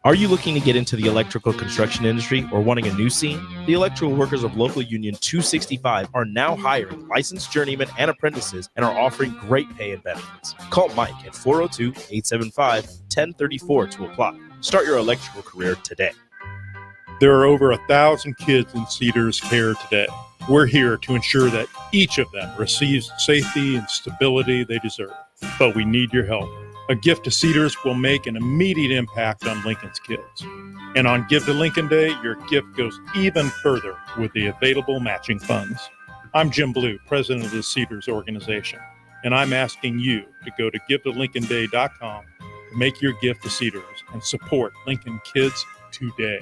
[SPEAKER 1] Are you looking to get into the electrical construction industry or wanting a new scene? The Electrical Workers of Local Union 265 are now hiring licensed journeymen and apprentices and are offering great pay and benefits. Call Mike at 402-875-1034 to apply. Start your electrical career today.
[SPEAKER 23] There are over 1,000 kids in Cedars care today. We're here to ensure that each of them receives the safety and stability they deserve. But we need your help. A gift to Cedars will make an immediate impact on Lincoln's kids. And on Give to Lincoln Day, your gift goes even further with the available matching funds. I'm Jim Blue, president of the Cedars organization, and I'm asking you to go to givetolincolnday.com to make your gift to Cedars and support Lincoln kids today.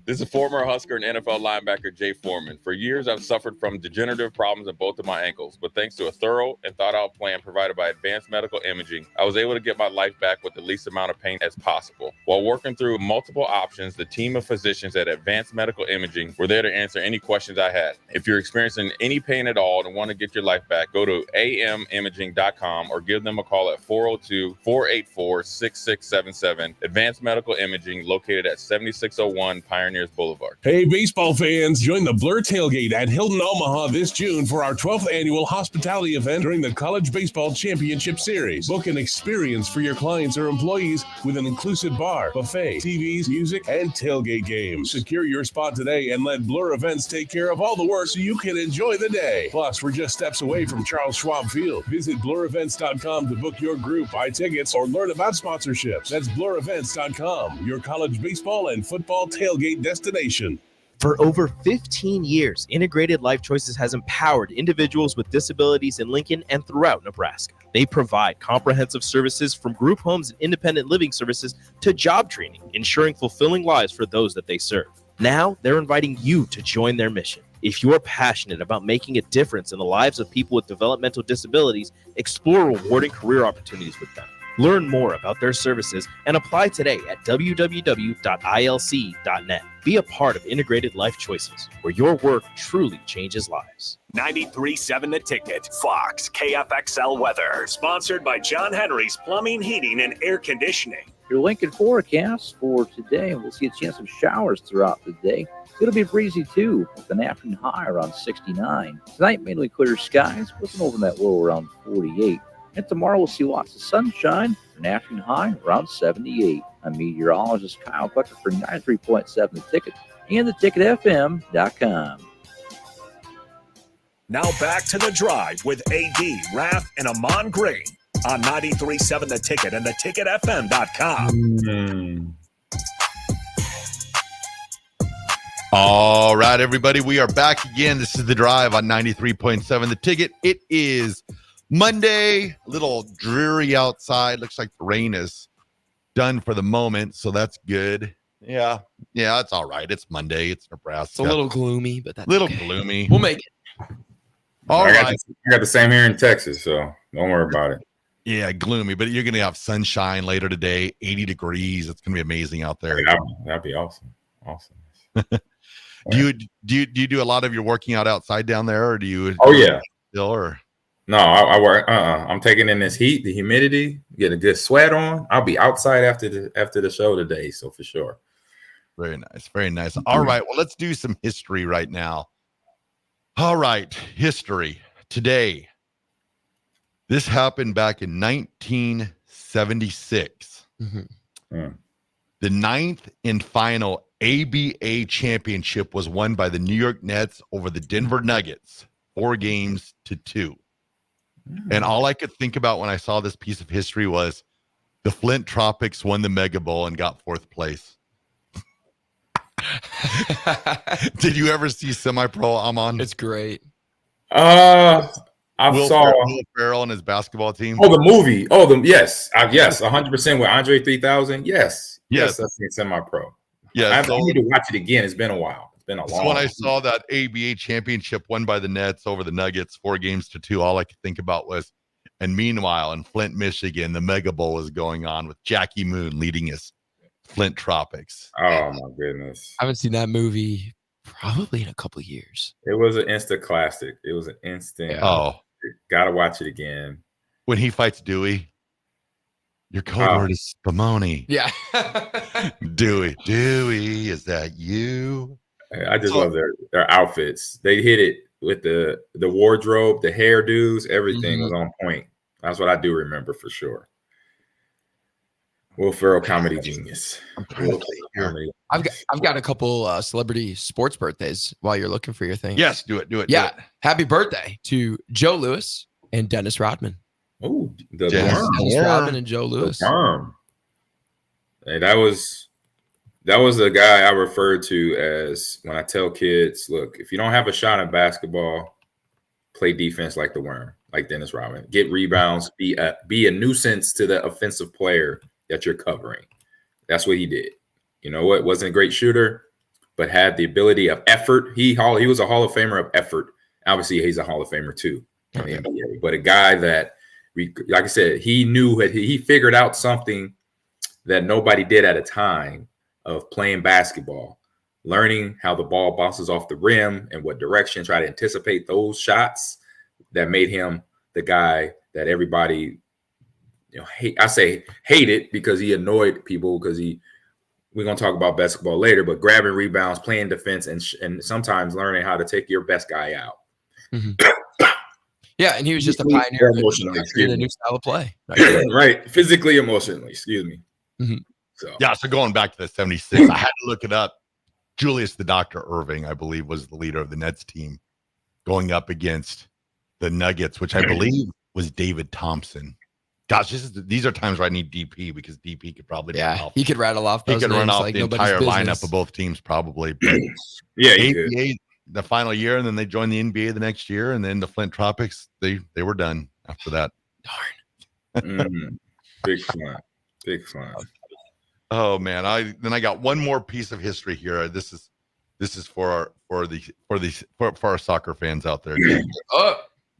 [SPEAKER 4] This is former Husker and NFL linebacker Jay Foreman. For years, I've suffered from degenerative problems in both of my ankles, but thanks to a thorough and thought-out plan provided by Advanced Medical Imaging, I was able to get my life back with the least amount of pain as possible. While working through multiple options, the team of physicians at Advanced Medical Imaging were there to answer any questions I had. If you're experiencing any pain at all and want to get your life back, go to amimaging.com or give them a call at 402-484-6677. Advanced Medical Imaging, located at 7601 Pioneers Boulevard.
[SPEAKER 24] Hey, baseball fans, join the Blur Tailgate at Hilton Omaha this June for our 12th annual hospitality event during the College Baseball Championship Series. Book an experience for your clients or employees with an inclusive bar, buffet, TVs, music, and tailgate games. Secure your spot today and let Blur Events take care of all the work so you can enjoy the day. Plus, we're just steps away from Charles Schwab Field. Visit blurevents.com to book your group, buy tickets, or learn about sponsorships. That's blurevents.com, your college baseball and football tailgate destination.
[SPEAKER 1] For over 15 years, Integrated Life Choices has empowered individuals with disabilities in Lincoln and throughout Nebraska. They provide comprehensive services from group homes and independent living services to job training, ensuring fulfilling lives for those that they serve. Now, they're inviting you to join their mission. If you're passionate about making a difference in the lives of people with developmental disabilities, explore rewarding career opportunities with them. Learn more about their services and apply today at www.ilc.net. Be a part of Integrated Life Choices, where your work truly changes lives.
[SPEAKER 6] 93.7 The Ticket, Fox, KFXL weather. Sponsored by John Henry's Plumbing, Heating, and Air Conditioning.
[SPEAKER 8] Your Lincoln forecast for today, we'll see a chance of showers throughout the day. It'll be breezy too, with an afternoon high around 69. Tonight, mainly clear skies, with an overnight low around 48. And tomorrow, we'll see lots of sunshine, an afternoon high around 78. I'm meteorologist Kyle Bucker for 93.7 The Ticket and theticketfm.com.
[SPEAKER 6] Now back to The Drive with AD, Raff, and Ahman Green on 93.7 The Ticket and theticketfm.com.
[SPEAKER 11] All right, everybody, we are back again. This is The Drive on 93.7 The Ticket. It is Monday, a little dreary outside. Looks like the rain is done for the moment, so that's good. Yeah, it's all right. It's Monday. It's Nebraska.
[SPEAKER 12] It's a little gloomy, but that's
[SPEAKER 11] little
[SPEAKER 12] okay.
[SPEAKER 11] gloomy.
[SPEAKER 12] We'll make it.
[SPEAKER 11] All right.
[SPEAKER 2] I got the same here in Texas, so don't worry about it.
[SPEAKER 11] Yeah, gloomy, but you're going to have sunshine later today, 80 degrees. It's going to be amazing out there.
[SPEAKER 2] That'd be awesome. Awesome.
[SPEAKER 11] Do you do a lot of your working out outside down there, or do you?
[SPEAKER 2] Oh yeah.
[SPEAKER 11] Still or?
[SPEAKER 2] No, I work. I'm taking in this heat, the humidity, get a good sweat on. I'll be outside after the show today, so for sure.
[SPEAKER 11] Very nice, very nice. All right, well, let's do some history right now. All right, history today. This happened back in 1976.
[SPEAKER 2] Mm-hmm.
[SPEAKER 11] The ninth and final ABA championship was won by the New York Nets over the Denver Nuggets, 4-2. And all I could think about when I saw this piece of history was the Flint Tropics won the Mega Bowl and got 4th place. Did you ever see Semi-Pro, Ahman?
[SPEAKER 12] It's great.
[SPEAKER 2] I saw
[SPEAKER 11] Will Ferrell and his basketball team.
[SPEAKER 2] Oh, the movie. Oh, yes, 100% with Andre 3000. Yes, I've seen Semi-Pro.
[SPEAKER 11] Yeah,
[SPEAKER 2] I need to watch it again. It's been a while. It's been a long.
[SPEAKER 11] So when I saw that ABA championship won by the Nets over the Nuggets, 4-2, all I could think about was, and meanwhile in Flint, Michigan, the Mega Bowl was going on with Jackie Moon leading his Flint Tropics.
[SPEAKER 2] Oh my goodness!
[SPEAKER 12] I haven't seen that movie probably in a couple of years.
[SPEAKER 2] It was an instant classic. It was an instant.
[SPEAKER 11] Yeah. Oh,
[SPEAKER 2] gotta watch it again.
[SPEAKER 11] When he fights Dewey. Your code word is Spumoni.
[SPEAKER 12] Yeah.
[SPEAKER 11] Dewey, is that you?
[SPEAKER 2] I just love their outfits. They hit it with the wardrobe, the hairdos, everything was on point. That's what I do remember for sure. Will Ferrell, comedy genius.
[SPEAKER 12] I've got a couple celebrity sports birthdays while you're looking for your thing.
[SPEAKER 11] Yes, do it.
[SPEAKER 12] Yeah. Happy birthday to Joe Louis and Dennis Rodman.
[SPEAKER 2] Oh, the
[SPEAKER 12] Dennis
[SPEAKER 2] worm.
[SPEAKER 12] Rodman and Joe Louis.
[SPEAKER 2] Hey, that was the guy I referred to as when I tell kids, look, if you don't have a shot at basketball, play defense like the worm, like Dennis Rodman. Get rebounds, be a nuisance to the offensive player that you're covering. That's what he did. You know what? Wasn't a great shooter, but had the ability of effort. He was a Hall of Famer of effort. Obviously, he's a Hall of Famer too in the NBA. But a guy that, like I said, he figured out something that nobody did at a time of playing basketball, learning how the ball bounces off the rim and what direction, try to anticipate those shots that made him the guy that everybody, hated because he annoyed people because we're going to talk about basketball later, but grabbing rebounds, playing defense, and sometimes learning how to take your best guy out.
[SPEAKER 12] Mm-hmm. Yeah, and he was just a pioneer in a new style of play.
[SPEAKER 2] Right. Physically, emotionally, excuse me.
[SPEAKER 12] Mm-hmm.
[SPEAKER 11] So going back to the 76, I had to look it up. Julius the Dr. Irving, I believe, was the leader of the Nets team going up against the Nuggets, which I believe was David Thompson. Gosh, these are times where I need DP because DP could probably
[SPEAKER 12] he could rattle off those
[SPEAKER 11] he could run off
[SPEAKER 12] like
[SPEAKER 11] the entire lineup of both teams probably. But ABA, the final year, and then they joined the NBA the next year, and then the Flint Tropics, they were done after that.
[SPEAKER 2] Darn. Big fun.
[SPEAKER 11] Oh man, I got one more piece of history here. This is This is for our soccer fans out there.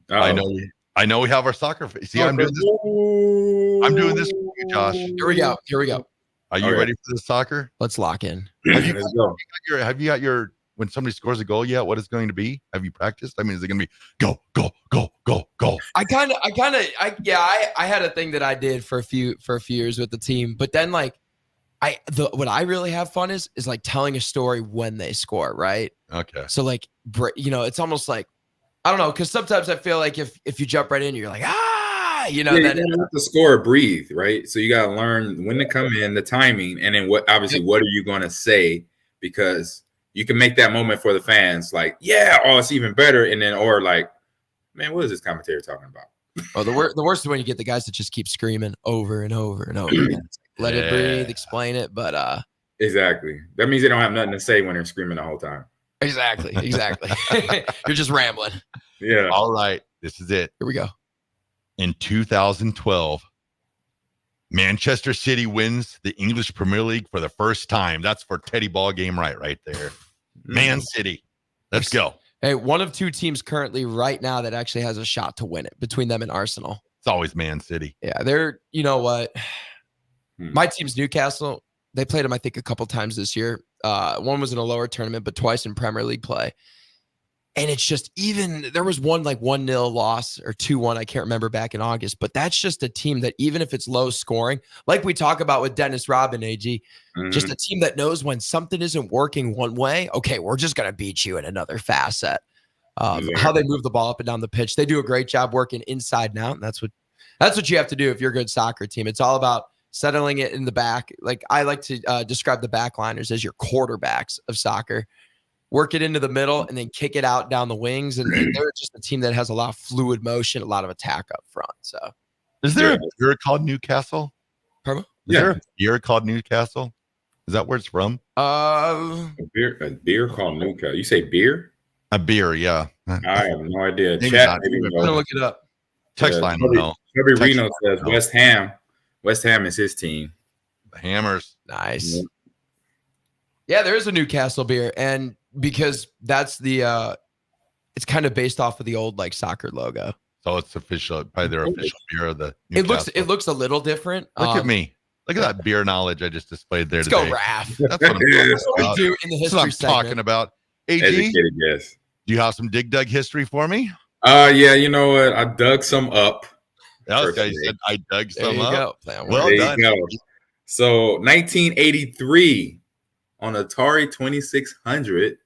[SPEAKER 11] I know we have our soccer fans. See, I'm doing this for you, Josh.
[SPEAKER 12] Here we go.
[SPEAKER 11] Are you ready for the soccer?
[SPEAKER 12] Let's lock in.
[SPEAKER 11] Have you got your when somebody scores a goal yet? What it's going to be? Have you practiced? I mean, is it going to be go, go, go, go, go?
[SPEAKER 12] I had a thing that I did for a few years with the team, but then like what I really have fun is like telling a story when they score, right?
[SPEAKER 11] Okay.
[SPEAKER 12] So like, it's almost like, I don't know, because sometimes I feel like if you jump right in, you're like,
[SPEAKER 2] you have to score, breathe, right? So you got to learn when to come in, the timing, and then what are you going to say? Because you can make that moment for the fans, like, it's even better, and then or like, man, what is this commentator talking about?
[SPEAKER 12] Oh, the worst is when you get the guys that just keep screaming over and over and over again. Let it breathe, explain it, but
[SPEAKER 2] exactly. That means they don't have nothing to say when they're screaming the whole time.
[SPEAKER 12] Exactly. You're just rambling.
[SPEAKER 2] Yeah.
[SPEAKER 11] All right. This is it.
[SPEAKER 12] Here we go.
[SPEAKER 11] In 2012, Manchester City wins the English Premier League for the first time. That's for Teddy Ball game right there. Man City. Let's go.
[SPEAKER 12] Hey, one of two teams currently right now that actually has a shot to win it between them and Arsenal.
[SPEAKER 11] It's always Man City.
[SPEAKER 12] Yeah, they're, you know what? My team's Newcastle. They played them, I think, a couple times this year. One was in a lower tournament, but twice in Premier League play. And it's just there was one like 1-0 loss or 2-1, I can't remember, back in August. But that's just a team that even if it's low scoring, like we talk about with Dennis Robin, AG, just a team that knows when something isn't working one way, okay, we're just going to beat you in another facet. How they move the ball up and down the pitch. They do a great job working inside and out. And that's what you have to do if you're a good soccer team. It's all about settling it in the back. Like I like to describe the backliners as your quarterbacks of soccer. Work it into the middle and then kick it out down the wings. And they're just a team that has a lot of fluid motion, a lot of attack up front. So,
[SPEAKER 11] is there a beer called Newcastle?
[SPEAKER 12] Pardon?
[SPEAKER 11] Is there a beer called Newcastle? Is that where it's from?
[SPEAKER 2] A beer called Newcastle. You say beer?
[SPEAKER 11] A beer, yeah.
[SPEAKER 2] I have no idea.
[SPEAKER 11] Maybe
[SPEAKER 2] Chat,
[SPEAKER 11] not.
[SPEAKER 2] maybe
[SPEAKER 12] I'm gonna look it up.
[SPEAKER 11] Text line, no.
[SPEAKER 2] Chubby Reno says West Ham. West Ham is his team.
[SPEAKER 11] The Hammers.
[SPEAKER 12] Nice. Yeah, there is a Newcastle beer, and because that's it's kind of based off of the old like soccer logo.
[SPEAKER 11] So it's official, probably their official beer of the Newcastle.
[SPEAKER 12] It looks a little different.
[SPEAKER 11] Look at me. Look at that beer knowledge I just displayed there
[SPEAKER 12] Let's
[SPEAKER 11] today.
[SPEAKER 12] go, Raff.
[SPEAKER 11] That's what I'm talking about.
[SPEAKER 12] Do in the history
[SPEAKER 11] That's what I'm talking about. AG,
[SPEAKER 2] Educated guess.
[SPEAKER 11] Do you have some Dig Dug history for me?
[SPEAKER 2] Yeah, you know what? I dug some up.
[SPEAKER 11] Okay, you said I dug some up.
[SPEAKER 2] Well done. So 1983 on Atari 2600,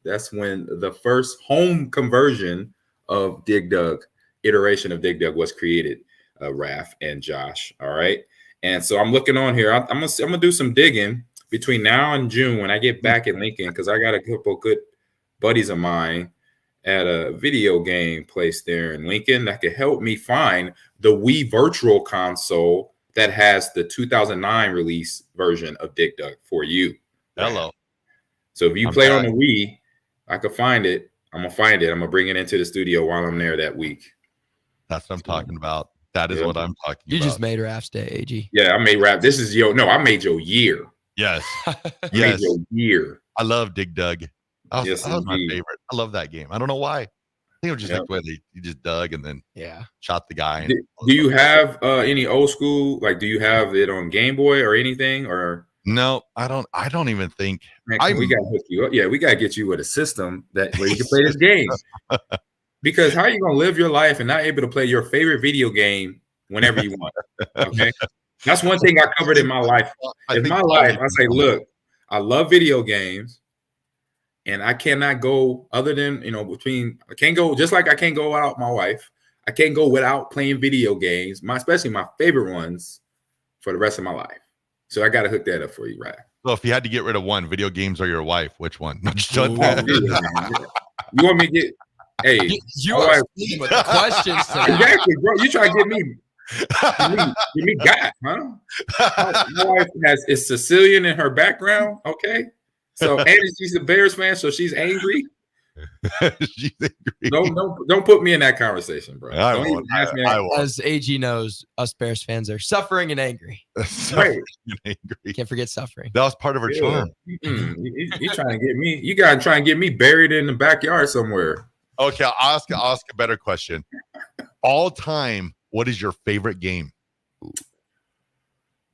[SPEAKER 2] that's when the first home conversion of Dig Dug, iteration of Dig Dug was created, Raff and Josh. All right. And so I'm looking on here. I'm gonna do some digging between now and June when I get back in Lincoln, because I got a couple good buddies of mine at a video game place there in Lincoln that could help me find the Wii Virtual Console that has the 2009 release version of Dig Dug for you.
[SPEAKER 11] Hello.
[SPEAKER 2] So if you play on the Wii, I could find it. I'm gonna find it. I'm gonna bring it into the studio while I'm there that week.
[SPEAKER 11] That's what I'm talking about. That is what I'm talking about.
[SPEAKER 12] You just made Raff's day, AG.
[SPEAKER 2] Yeah, I made Raff. This is I made your year.
[SPEAKER 11] Yes.
[SPEAKER 2] Yes. Made your year.
[SPEAKER 11] I love Dig Dug. That was my
[SPEAKER 2] indeed.
[SPEAKER 11] favorite. I love that game. I don't know why. I think it was just like the way you just dug and then shot the guy.
[SPEAKER 2] Do you have any old school, like do you have it on Game Boy or anything? Or
[SPEAKER 11] no, I don't even think.
[SPEAKER 2] Man, we gotta hook you up. Yeah, we gotta get you with a system where you can play this game. Because how are you gonna live your life and not able to play your favorite video game whenever you want? Okay. That's one thing I covered in my life. In my life, I say, look, I love video games. And I cannot go other than, I can't go, just like I can't go without my wife. I can't go without playing video games, especially my favorite ones, for the rest of my life. So I got to hook that up for you, right?
[SPEAKER 11] So if you had to get rid of one, video games or your wife, which one? No, just
[SPEAKER 2] you want me to get, hey.
[SPEAKER 12] You are speaking with the questions today.
[SPEAKER 2] Exactly, bro. You try to get me got, huh? My wife is Sicilian in her background, okay? So, and she's a Bears fan, so she's angry.
[SPEAKER 11] She's angry.
[SPEAKER 2] Don't put me in that conversation, bro.
[SPEAKER 11] I
[SPEAKER 2] Don't
[SPEAKER 11] won't.
[SPEAKER 2] even ask me.
[SPEAKER 11] I won't.
[SPEAKER 12] As AG knows, us Bears fans are suffering and angry.
[SPEAKER 11] Suffering and angry.
[SPEAKER 12] Can't forget suffering.
[SPEAKER 11] That was part of her charm.
[SPEAKER 2] You trying to get me? You gotta try and get me buried in the backyard somewhere.
[SPEAKER 11] Okay, I'll ask a better question. All time, what is your favorite game?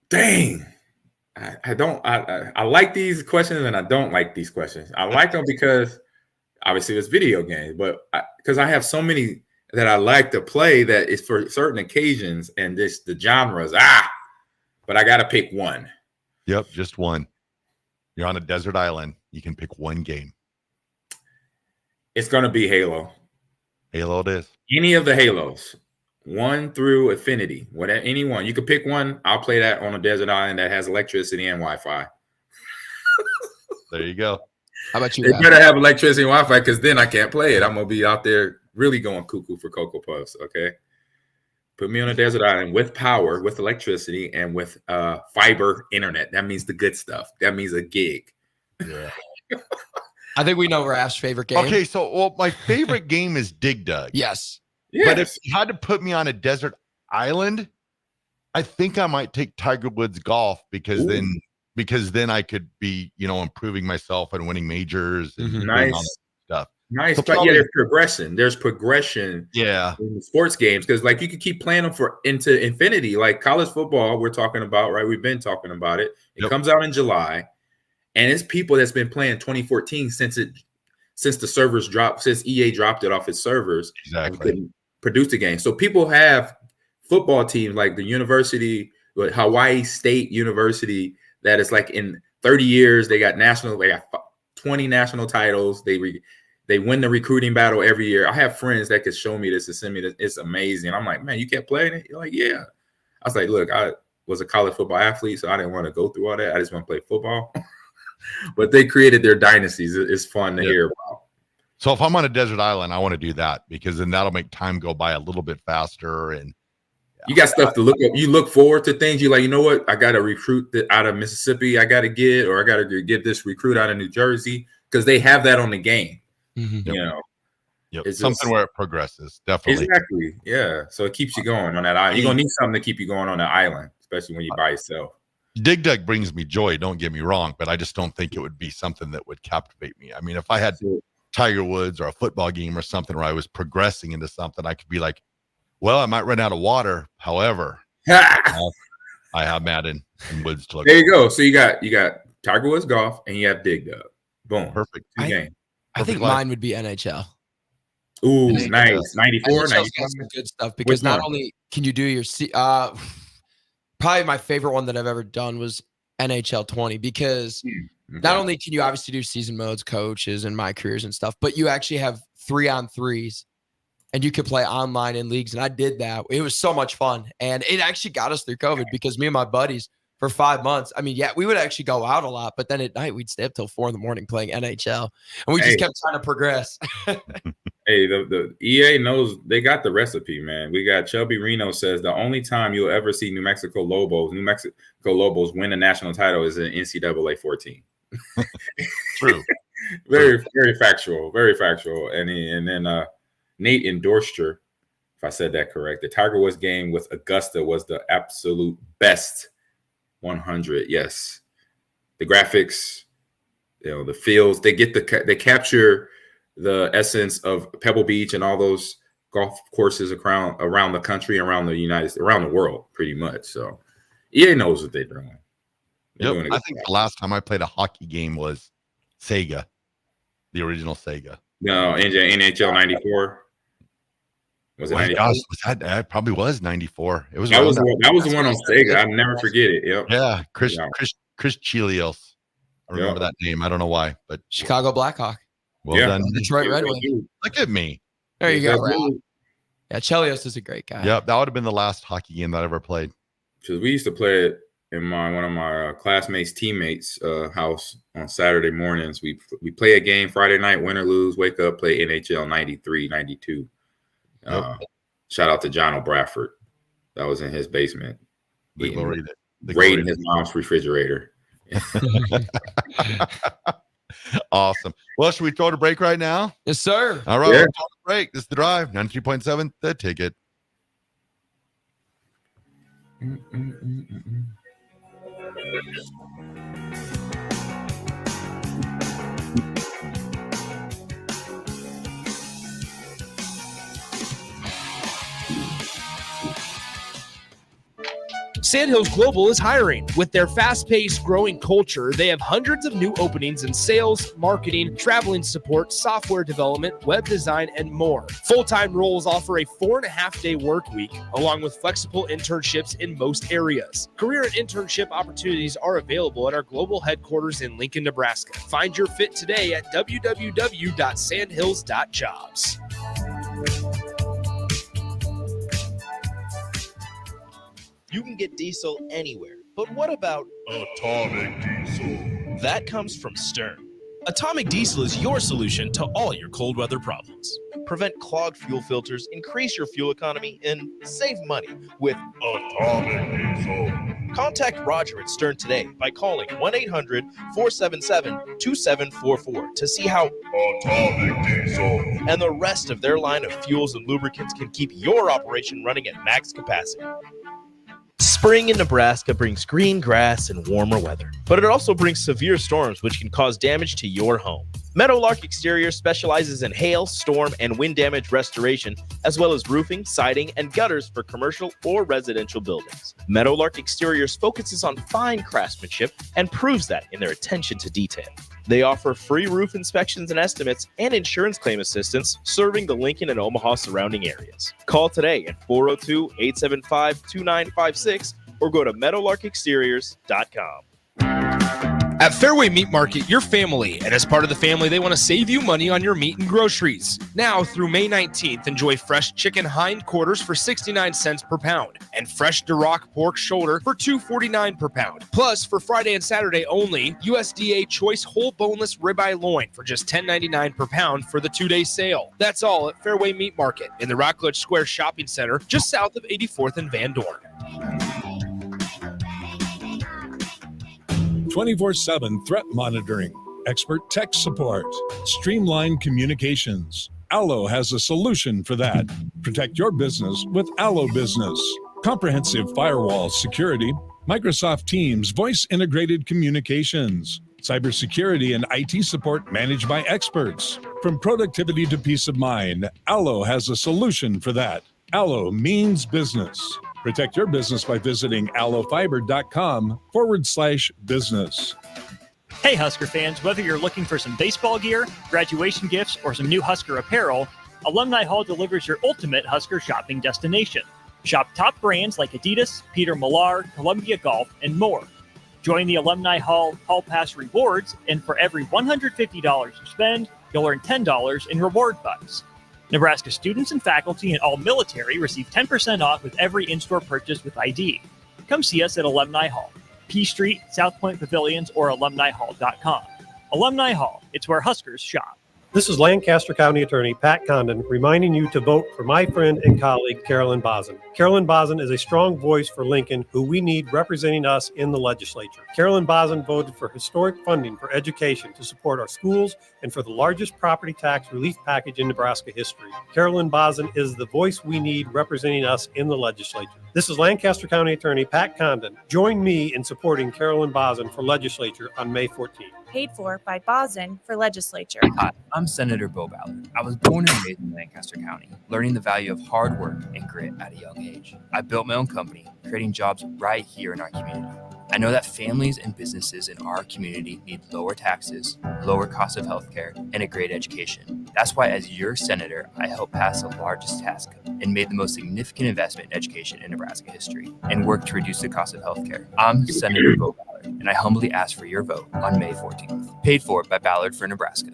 [SPEAKER 2] Dang. I like these questions and I don't like these questions. I like them because obviously it's video games, but because I have so many that I like to play that it's for certain occasions and the genres. But I got to pick one.
[SPEAKER 11] Yep, just one. You're on a desert island. You can pick one game.
[SPEAKER 2] It's going to be Halo.
[SPEAKER 11] Halo it is.
[SPEAKER 2] Any of the Halos. 1 through Infinity, whatever, anyone. You could pick one. I'll play that on a desert island that has electricity and Wi-Fi.
[SPEAKER 11] There you go.
[SPEAKER 12] How about you?
[SPEAKER 2] They better have electricity and Wi-Fi because then I can't play it. I'm gonna be out there really going cuckoo for Cocoa Puffs. Okay, put me on a desert island with power, with electricity, and with fiber internet. That means the good stuff. That means a gig.
[SPEAKER 11] Yeah.
[SPEAKER 12] I think we know Raff's favorite game.
[SPEAKER 11] Okay, so my favorite game is Dig Dug.
[SPEAKER 12] Yes.
[SPEAKER 11] But if you had to put me on a desert island, I think I might take Tiger Woods golf because then I could be, improving myself and winning majors and doing all that stuff.
[SPEAKER 2] Nice,
[SPEAKER 11] So
[SPEAKER 2] but
[SPEAKER 11] probably-
[SPEAKER 2] there's progression. There's progression.
[SPEAKER 11] Yeah.
[SPEAKER 2] In the sports games because like you could keep playing them into infinity. Like college football, we're talking about, right? We've been talking about it. It comes out in July, and it's people that's been playing 2014 since the servers dropped, since EA dropped it off its servers.
[SPEAKER 11] Exactly.
[SPEAKER 2] Produce the game. So people have football teams like the university, Hawaii State University, that is like in 30 years, they got 20 national titles. They win the recruiting battle every year. I have friends that could show me this and send me this. It's amazing. I'm like, man, you kept playing it? You're like, yeah. I was like, look, I was a college football athlete, so I didn't want to go through all that. I just want to play football. But they created their dynasties. It's fun to hear about.
[SPEAKER 11] So if I'm on a desert island, I want to do that because then that'll make time go by a little bit faster. And
[SPEAKER 2] you got stuff to look up. You look forward to things. You're like, you know what? I got to recruit out of Mississippi. I got to get, or I got to get this recruit out of New Jersey because they have that on the game.
[SPEAKER 11] Mm-hmm.
[SPEAKER 2] You know,
[SPEAKER 11] it's something where it progresses. Definitely.
[SPEAKER 2] Exactly. Yeah. So it keeps you going on that island. You're going to need something to keep you going on that island, especially when you're by yourself.
[SPEAKER 11] Dig Dug brings me joy. Don't get me wrong, but I just don't think it would be something that would captivate me. I mean, if I had Tiger Woods or a football game or something where I was progressing into something, I could be like, well, I might run out of water. However, I have Madden and Woods to look.
[SPEAKER 2] There you go. So you got Tiger Woods golf and you have Dig Dug. Boom.
[SPEAKER 11] Perfect.
[SPEAKER 2] Two games.
[SPEAKER 12] I think mine would be NHL.
[SPEAKER 2] Ooh, nice. 94,
[SPEAKER 12] NHL's
[SPEAKER 2] 95.
[SPEAKER 12] got some good stuff because not only can you do your probably my favorite one that I've ever done was NHL 20 because not only can you obviously do season modes, coaches, and my careers and stuff, but you actually have 3-on-3s and you could play online in leagues. And I did that. It was so much fun. And it actually got us through COVID because me and my buddies for 5 months, I mean, yeah, we would actually go out a lot, but then at night we'd stay up till 4 a.m. playing NHL and we just kept trying to progress.
[SPEAKER 2] Hey, the EA knows they got the recipe, man. We got Chubby Reno says the only time you'll ever see New Mexico Lobos win a national title is in NCAA 14.
[SPEAKER 11] True.
[SPEAKER 2] Very factual. And then Nate endorsed her, if I said that correct. The Tiger Woods game with Augusta was the absolute best 100. Yes. The graphics, the fields, they capture the essence of Pebble Beach and all those golf courses around the country, around the world, pretty much. So EA knows what they're doing.
[SPEAKER 11] Yep. I think the last time I played a hockey game was Sega, the original Sega.
[SPEAKER 2] No, NHL 94. Was it 94?
[SPEAKER 11] Gosh, that probably was 94. It was
[SPEAKER 2] that was the one on Sega. I'll never forget it. Yep.
[SPEAKER 11] Yeah, Chris Chelios. I remember that name. I don't know why, but
[SPEAKER 12] Chicago Blackhawk.
[SPEAKER 11] Well done.
[SPEAKER 12] Detroit Red Wings.
[SPEAKER 11] Look at me.
[SPEAKER 12] There you go, Raff. Yeah, Chelios is a great guy.
[SPEAKER 11] Yep, that would have been the last hockey game that I ever played.
[SPEAKER 2] Because we used to play it in one of my classmates' teammates' house on Saturday mornings. We play a game Friday night, win or lose, wake up, play NHL 93, 92. Shout out to John O'Bradford. That was in his basement. Raiding his mom's refrigerator.
[SPEAKER 11] Awesome. Well, should we throw to break right now?
[SPEAKER 12] Yes, sir.
[SPEAKER 11] All right. We'll throw to break. This is The Drive, 93.7, The Ticket.
[SPEAKER 19] Sandhills Global is hiring. With their fast-paced, growing culture, they have hundreds of new openings in sales, marketing, traveling support, software development, web design, and more. Full-time roles offer a 4.5-day work week, along with flexible internships in most areas. Career and internship opportunities are available at our global headquarters in Lincoln, Nebraska. Find your fit today at www.sandhills.jobs.
[SPEAKER 1] You can get diesel anywhere, but what about atomic diesel? That comes from Stern. Atomic diesel is your solution to all your cold weather problems. Prevent clogged fuel filters, increase your fuel economy, and save money with atomic diesel. Contact Roger at Stern today by calling 1-800-477-2744 to see how atomic diesel and the rest of their line of fuels and lubricants can keep your operation running at max capacity. Spring in Nebraska brings green grass and warmer weather, but it also brings severe storms which can cause damage to your home. Meadowlark Exterior specializes in hail, storm, and wind damage restoration, as well as roofing, siding, and gutters for commercial or residential buildings. Meadowlark Exteriors focuses on fine craftsmanship and proves that in their attention to detail. They offer free roof inspections and estimates and insurance claim assistance, serving the Lincoln and Omaha surrounding areas. Call today at 402-875-2956 or go to meadowlarkexteriors.com.
[SPEAKER 19] At Fairway Meat Market, your family, and as part of the family, they want to save you money on your meat and groceries. Now through May 19th, enjoy fresh chicken hindquarters for 69 cents per pound and fresh Duroc pork shoulder for $2.49 per pound. Plus, for Friday and Saturday only, USDA choice whole boneless ribeye loin for just $10.99 per pound for the 2-day sale. That's all at Fairway Meat Market in the Rockledge Square Shopping Center, just south of 84th and Van Dorn.
[SPEAKER 9] 24/7 threat monitoring, expert tech support, streamlined communications. Allo has a solution for that. Protect your business with Allo Business. Comprehensive firewall security, Microsoft Teams voice-integrated communications, cybersecurity and IT support managed by experts. From productivity to peace of mind, Allo has a solution for that. Allo means business. Protect your business by visiting allofiber.com/business.
[SPEAKER 10] Hey, Husker fans, whether you're looking for some baseball gear, graduation gifts, or some new Husker apparel, Alumni Hall delivers your ultimate Husker shopping destination. Shop top brands like Adidas, Peter Millar, Columbia Golf, and more. Join the Alumni Hall Hall Pass rewards, and for every $150 you spend, you'll earn $10 in reward bucks. Nebraska students and faculty and all military receive 10% off with every in-store purchase with ID. Come see us at Alumni Hall, P Street, South Point Pavilions, or alumnihall.com. Alumni Hall, it's where Huskers shop.
[SPEAKER 14] This is Lancaster County Attorney Pat Condon reminding you to vote for my friend and colleague Carolyn Bozen. Carolyn Bozen is a strong voice for Lincoln who we need representing us in the legislature. Carolyn Bozen voted for historic funding for education to support our schools and for the largest property tax relief package in Nebraska history. Carolyn Bozen is the voice we need representing us in the legislature. This is Lancaster County Attorney Pat Condon. Join me in supporting Carolyn Bozen for legislature on May 14th.
[SPEAKER 3] Paid for by Bozen for legislature.
[SPEAKER 15] Hi, I'm Senator Bill Ballard. I was born and raised in Lancaster County, learning the value of hard work and grit at a young age. I built my own company, creating jobs right here in our community. I know that families and businesses in our community need lower taxes, lower cost of healthcare, and a great education. That's why, as your senator, I helped pass the largest tax cut and made the most significant investment in education in Nebraska history and worked to reduce the cost of healthcare. I'm Senator Bill Ballard, and I humbly ask for your vote on May 14th. Paid for by Ballard for Nebraska.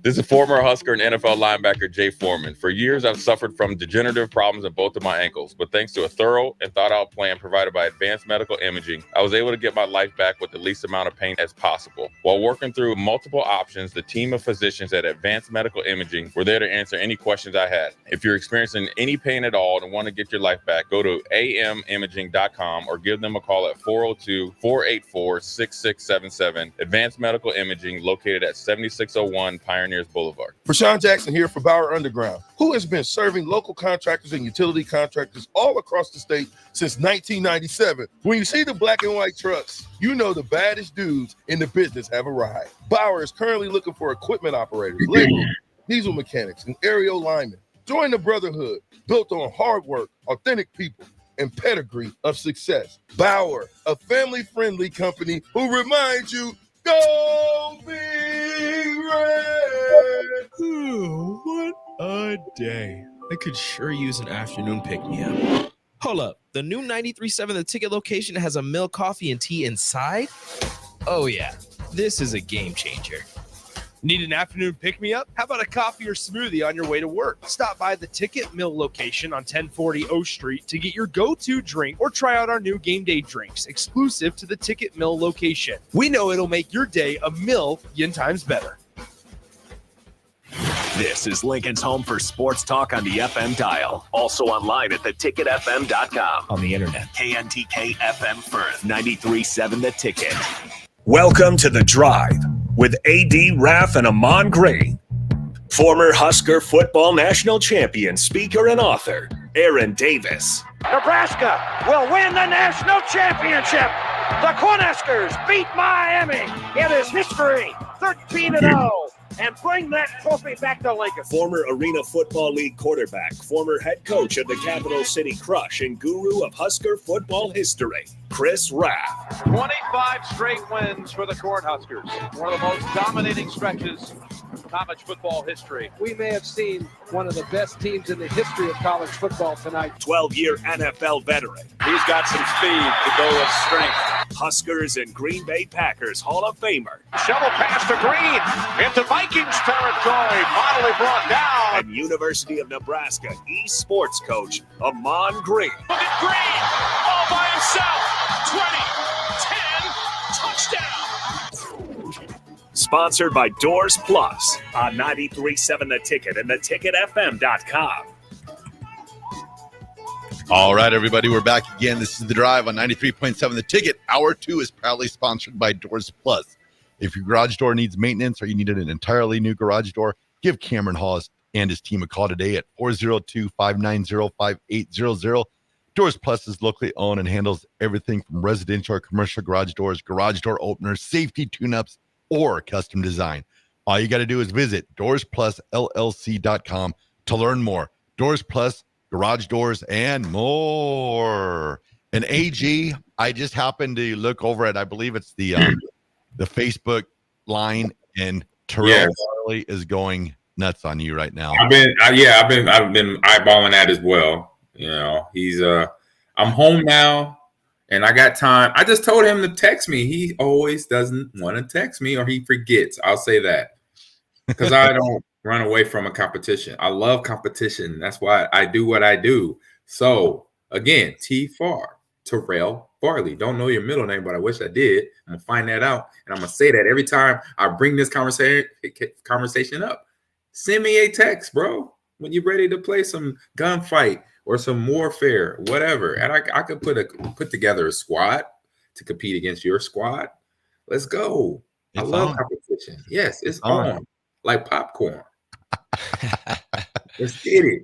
[SPEAKER 4] This is former Husker and NFL linebacker Jay Foreman. For years, I've suffered from degenerative problems in both of my ankles, but thanks to a thorough and thought-out plan provided by Advanced Medical Imaging, I was able to get my life back with the least amount of pain as possible. While working through multiple options, the team of physicians at Advanced Medical Imaging were there to answer any questions I had. If you're experiencing any pain at all and want to get your life back, go to amimaging.com or give them a call at 402-484-6677. Advanced Medical Imaging, located at 7601 Pioneers Boulevard.
[SPEAKER 5] Rashawn Jackson here for Bauer Underground, who has been serving local contractors and utility contractors all across the state since 1997. When you see the black and white trucks, you know the baddest dudes in the business have arrived. Bauer is currently looking for equipment operators, laborers, diesel mechanics, and aerial linemen. Join the brotherhood built on hard work, authentic people, and pedigree of success. Bauer, a family-friendly company who reminds you, go Big Red!
[SPEAKER 1] Ooh, what a day. I could sure use an afternoon pick-me-up. Hold up. The new 93.7 The Ticket location has a milk, coffee, and tea inside? Oh, yeah. This is a game changer.
[SPEAKER 19] Need an afternoon pick-me-up? How about a coffee or smoothie on your way to work? Stop by the Ticket Mill location on 1040 O Street to get your go-to drink or try out our new game day drinks exclusive to the Ticket Mill location. We know it'll make your day a million times better.
[SPEAKER 6] This is Lincoln's home for sports talk on the FM dial. Also online at theticketfm.com.
[SPEAKER 1] On the internet.
[SPEAKER 6] KNTK FM Firth, 93.7 The Ticket. Welcome to The Drive with A.D. Raff and Ahman Green. Former Husker football national champion, speaker, and author, Aaron Davis.
[SPEAKER 13] Nebraska will win the national championship. The Cornhuskers beat Miami. It is history, 13-0. And bring that trophy back to Lincoln.
[SPEAKER 6] Former Arena Football League quarterback, former head coach of the Capital City Crush, and guru of Husker football history, Chris Raff.
[SPEAKER 18] 25 straight wins for the Cornhuskers. One of the most dominating stretches in college football history.
[SPEAKER 20] We may have seen one of the best teams in the history of college football tonight.
[SPEAKER 6] 12-year NFL veteran.
[SPEAKER 18] He's got some speed to go with strength.
[SPEAKER 6] Huskers and Green Bay Packers Hall of Famer.
[SPEAKER 18] Shovel pass to Green into Vikings territory. Finally brought down.
[SPEAKER 6] And University of Nebraska eSports coach, Ahman Green.
[SPEAKER 18] Look at Green all by himself. 20, 10, touchdown.
[SPEAKER 6] Sponsored by Doors Plus on 93.7 The Ticket and theticketfm.com.
[SPEAKER 11] All right, everybody, we're back again. This is The Drive on 93.7 The Ticket. Hour 2 is proudly sponsored by Doors Plus. If your garage door needs maintenance or you needed an entirely new garage door, give Cameron Hawes and his team a call today at 402-590-5800. Doors Plus is locally owned and handles everything from residential or commercial garage doors, garage door openers, safety tune-ups, or custom design. All you got to do is visit DoorsPlusLLC.com to learn more. Doors Plus, garage doors, and more. And AG, I just happened to look over at, I believe it's the Facebook line, and Terrell Farley is going nuts on you right now.
[SPEAKER 2] I've been eyeballing that as well. You know, he's I'm home now and I got time. I just told him to text me. He always doesn't want to text me, or he forgets. I'll say that because I don't run away from a competition. I love competition. That's why I do what I do. So again, Terrell Farley. Don't know your middle name, but I wish I did. I'm gonna find that out, and I'm gonna say that every time I bring this conversation up. Send me a text, bro, when you're ready to play some gunfight or some warfare, whatever. And I could put together a squad to compete against your squad. Let's go. I love competition. Yes, it's on like popcorn. Let's get it.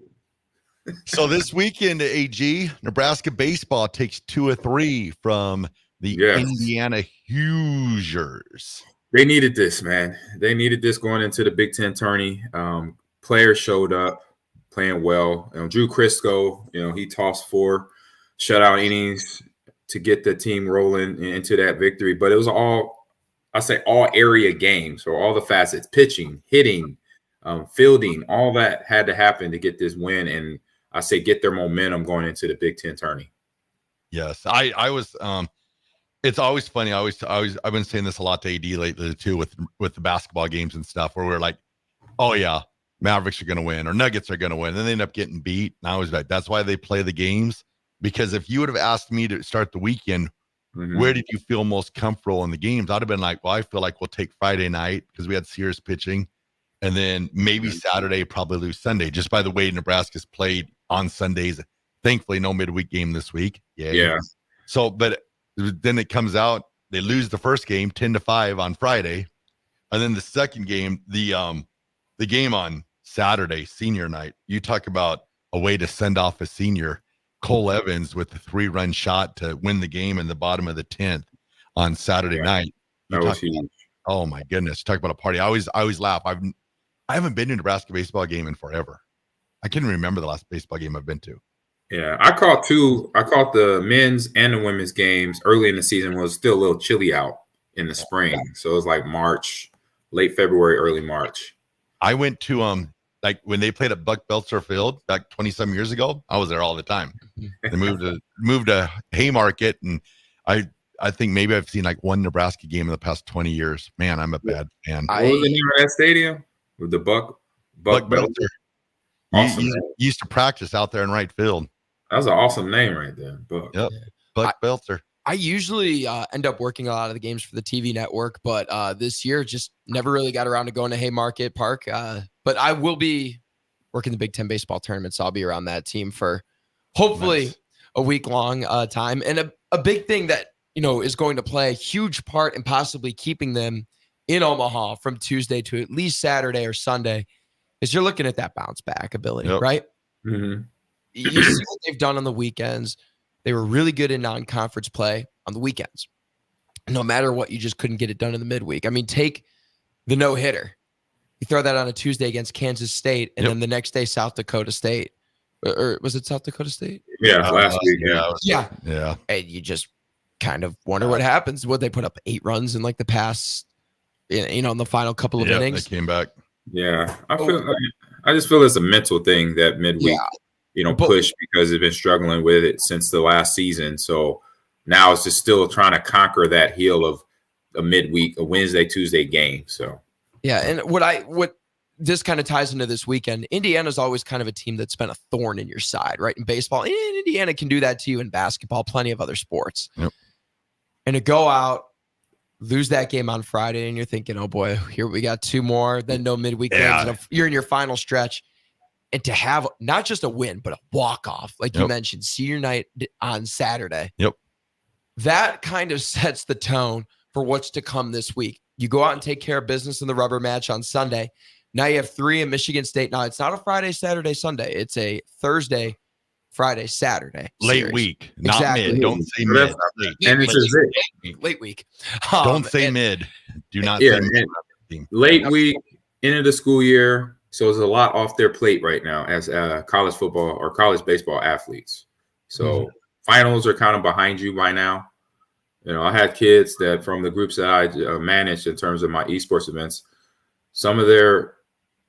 [SPEAKER 11] So this weekend, AG, Nebraska baseball takes 2 of 3 from the Indiana Hoosiers.
[SPEAKER 2] They needed this, man. They needed this going into the Big Ten tourney. Players showed up playing well. Drew Crisco, he tossed 4 shutout innings to get the team rolling into that victory. But it was all area games, so all the facets, pitching, hitting, fielding, all that had to happen to get this win. And I say get their momentum going into the Big Ten tourney.
[SPEAKER 11] Yes, I was. It's always funny. I've been saying this a lot to AD lately too, with the basketball games and stuff, where we're like, oh yeah, Mavericks are going to win or Nuggets are going to win. Then they end up getting beat. And I was like, that's why they play the games. Because if you would have asked me to start the weekend, where did you feel most comfortable in the games? I'd have been like, well, I feel like we'll take Friday night because we had Sears pitching. And then maybe Saturday, probably lose Sunday, just by the way Nebraska's played on Sundays. Thankfully, no midweek game this week.
[SPEAKER 2] Yeah.
[SPEAKER 11] So, but then it comes out, they lose the first game 10-5 on Friday. And then the second game, the game on Saturday, senior night, you talk about a way to send off a senior. Cole Evans with the 3-run shot to win the game in the bottom of the 10th on Saturday night.
[SPEAKER 2] That was huge.
[SPEAKER 11] Oh my goodness. Talk about a party. I always laugh. I haven't been to a Nebraska baseball game in forever. I can't remember the last baseball game I've been to.
[SPEAKER 2] Yeah, I caught the men's and the women's games early in the season. It was still a little chilly out in the spring. So it was like March, late February, early March.
[SPEAKER 11] I went to like when they played at Buck Belzer Field back 20-some years ago, I was there all the time. They moved to Haymarket, and I think maybe I've seen like one Nebraska game in the past 20 years. Man, I'm a bad fan.
[SPEAKER 2] What was the name of that stadium? With the Buck Belzer. Awesome.
[SPEAKER 11] You used to practice out there in right field.
[SPEAKER 2] That was an awesome name right there. Buck.
[SPEAKER 11] Yep. Buck Belzer.
[SPEAKER 12] I usually end up working a lot of the games for the TV network, but this year just never really got around to going to Haymarket Park. But I will be working the Big Ten baseball tournament, so I'll be around that team for hopefully a week-long time. And a big thing that, is going to play a huge part in possibly keeping them in Omaha from Tuesday to at least Saturday or Sunday is you're looking at that bounce back ability, right?
[SPEAKER 2] Mm-hmm.
[SPEAKER 12] You see what they've done on the weekends. They were really good in non-conference play on the weekends. No matter what, you just couldn't get it done in the midweek. I mean, take the no-hitter. You throw that on a Tuesday against Kansas State, and then the next day, South Dakota State. Or was it South Dakota State?
[SPEAKER 2] Yeah, last week.
[SPEAKER 12] Yeah. And you just kind of wonder what happens. Would they put up 8 runs in like the past, in the final couple of innings?
[SPEAKER 11] They came back.
[SPEAKER 2] Yeah. I just feel it's a mental thing that midweek. Push because they've been struggling with it since the last season. So now it's just still trying to conquer that heel of a midweek, a Wednesday, Tuesday game. So
[SPEAKER 12] yeah, and what this kind of ties into this weekend, Indiana's always kind of a team that's been a thorn in your side, right? In baseball, and Indiana can do that to you in basketball, plenty of other sports.
[SPEAKER 11] Yep.
[SPEAKER 12] And to go out, lose that game on Friday, and you're thinking, oh boy, here we got 2 more, then no midweek games. You're in your final stretch. And to have not just a win, but a walk-off, like you mentioned, senior night on Saturday.
[SPEAKER 11] Yep.
[SPEAKER 12] That kind of sets the tone for what's to come this week. You go out and take care of business in the rubber match on Sunday. Now you have 3 in Michigan State. Now, it's not a Friday, Saturday, Sunday. It's a Thursday, Friday, Saturday
[SPEAKER 11] Late
[SPEAKER 12] series.
[SPEAKER 11] week, not mid. Don't say mid.
[SPEAKER 12] Late week.
[SPEAKER 11] Don't say mid. Do not say mid.
[SPEAKER 2] Late week, end of the school year. So there's a lot off their plate right now as college football or college baseball athletes. So finals are kind of behind you by now. I had kids that from the groups that I managed in terms of my esports events, some of their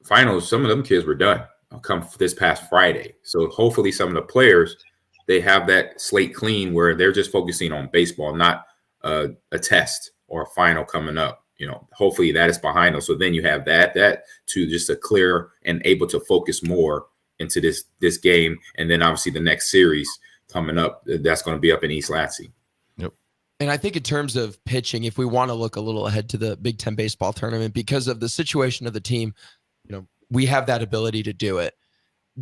[SPEAKER 2] finals, some of them kids were done come this past Friday. So hopefully some of the players, they have that slate clean where they're just focusing on baseball, not a test or a final coming up. Hopefully that is behind us. So then you have that to just a clear and able to focus more into this game. And then obviously the next series coming up, that's going to be up in East Lansing.
[SPEAKER 11] Yep.
[SPEAKER 12] And I think in terms of pitching, if we want to look a little ahead to the Big Ten baseball tournament, because of the situation of the team, we have that ability to do it.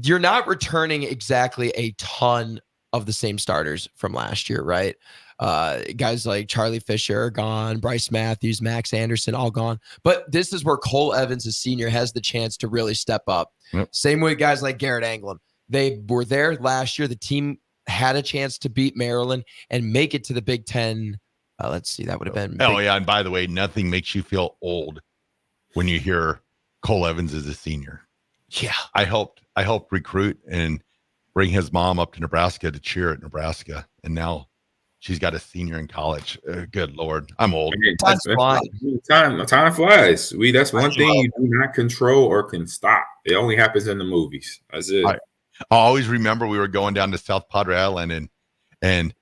[SPEAKER 12] You're not returning exactly a ton of the same starters from last year, right? Guys like Charlie Fisher are gone, Bryce Matthews, Max Anderson, all gone. But this is where Cole Evans, a senior, has the chance to really step up.
[SPEAKER 11] Yep.
[SPEAKER 12] Same with guys like Garrett Anglin. They were there last year. The team had a chance to beat Maryland and make it to the Big Ten. Let's see, that would have been.
[SPEAKER 11] Oh, yeah. And by the way, nothing makes you feel old when you hear Cole Evans is a senior.
[SPEAKER 12] Yeah.
[SPEAKER 11] I helped recruit and bring his mom up to Nebraska to cheer at Nebraska. And now she's got a senior in college. Good Lord. I'm old.
[SPEAKER 2] Time flies. That's one thing you do not control or can stop. It only happens in the movies. That's it.
[SPEAKER 11] I always remember we were going down to South Padre Island and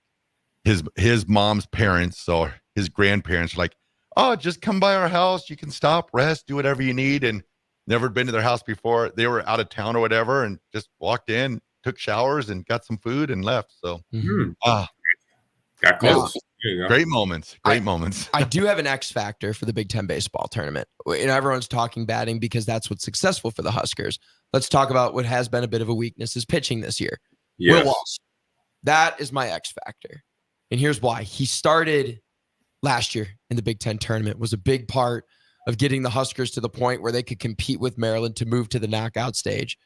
[SPEAKER 11] his mom's parents or his grandparents were like, oh, just come by our house. You can stop, rest, do whatever you need. And never been to their house before. They were out of town or whatever, and just walked in, took showers, and got some food and left. So,
[SPEAKER 2] got close.
[SPEAKER 11] Great moments. Great moments.
[SPEAKER 12] I do have an X factor for the Big Ten baseball tournament. And everyone's talking batting because that's what's successful for the Huskers. Let's talk about what has been a bit of a weakness is pitching this year.
[SPEAKER 2] Yes.
[SPEAKER 12] Will Walsh. That is my X factor. And here's why. He started last year in the Big Ten tournament, was a big part of getting the Huskers to the point where they could compete with Maryland to move to the knockout stage.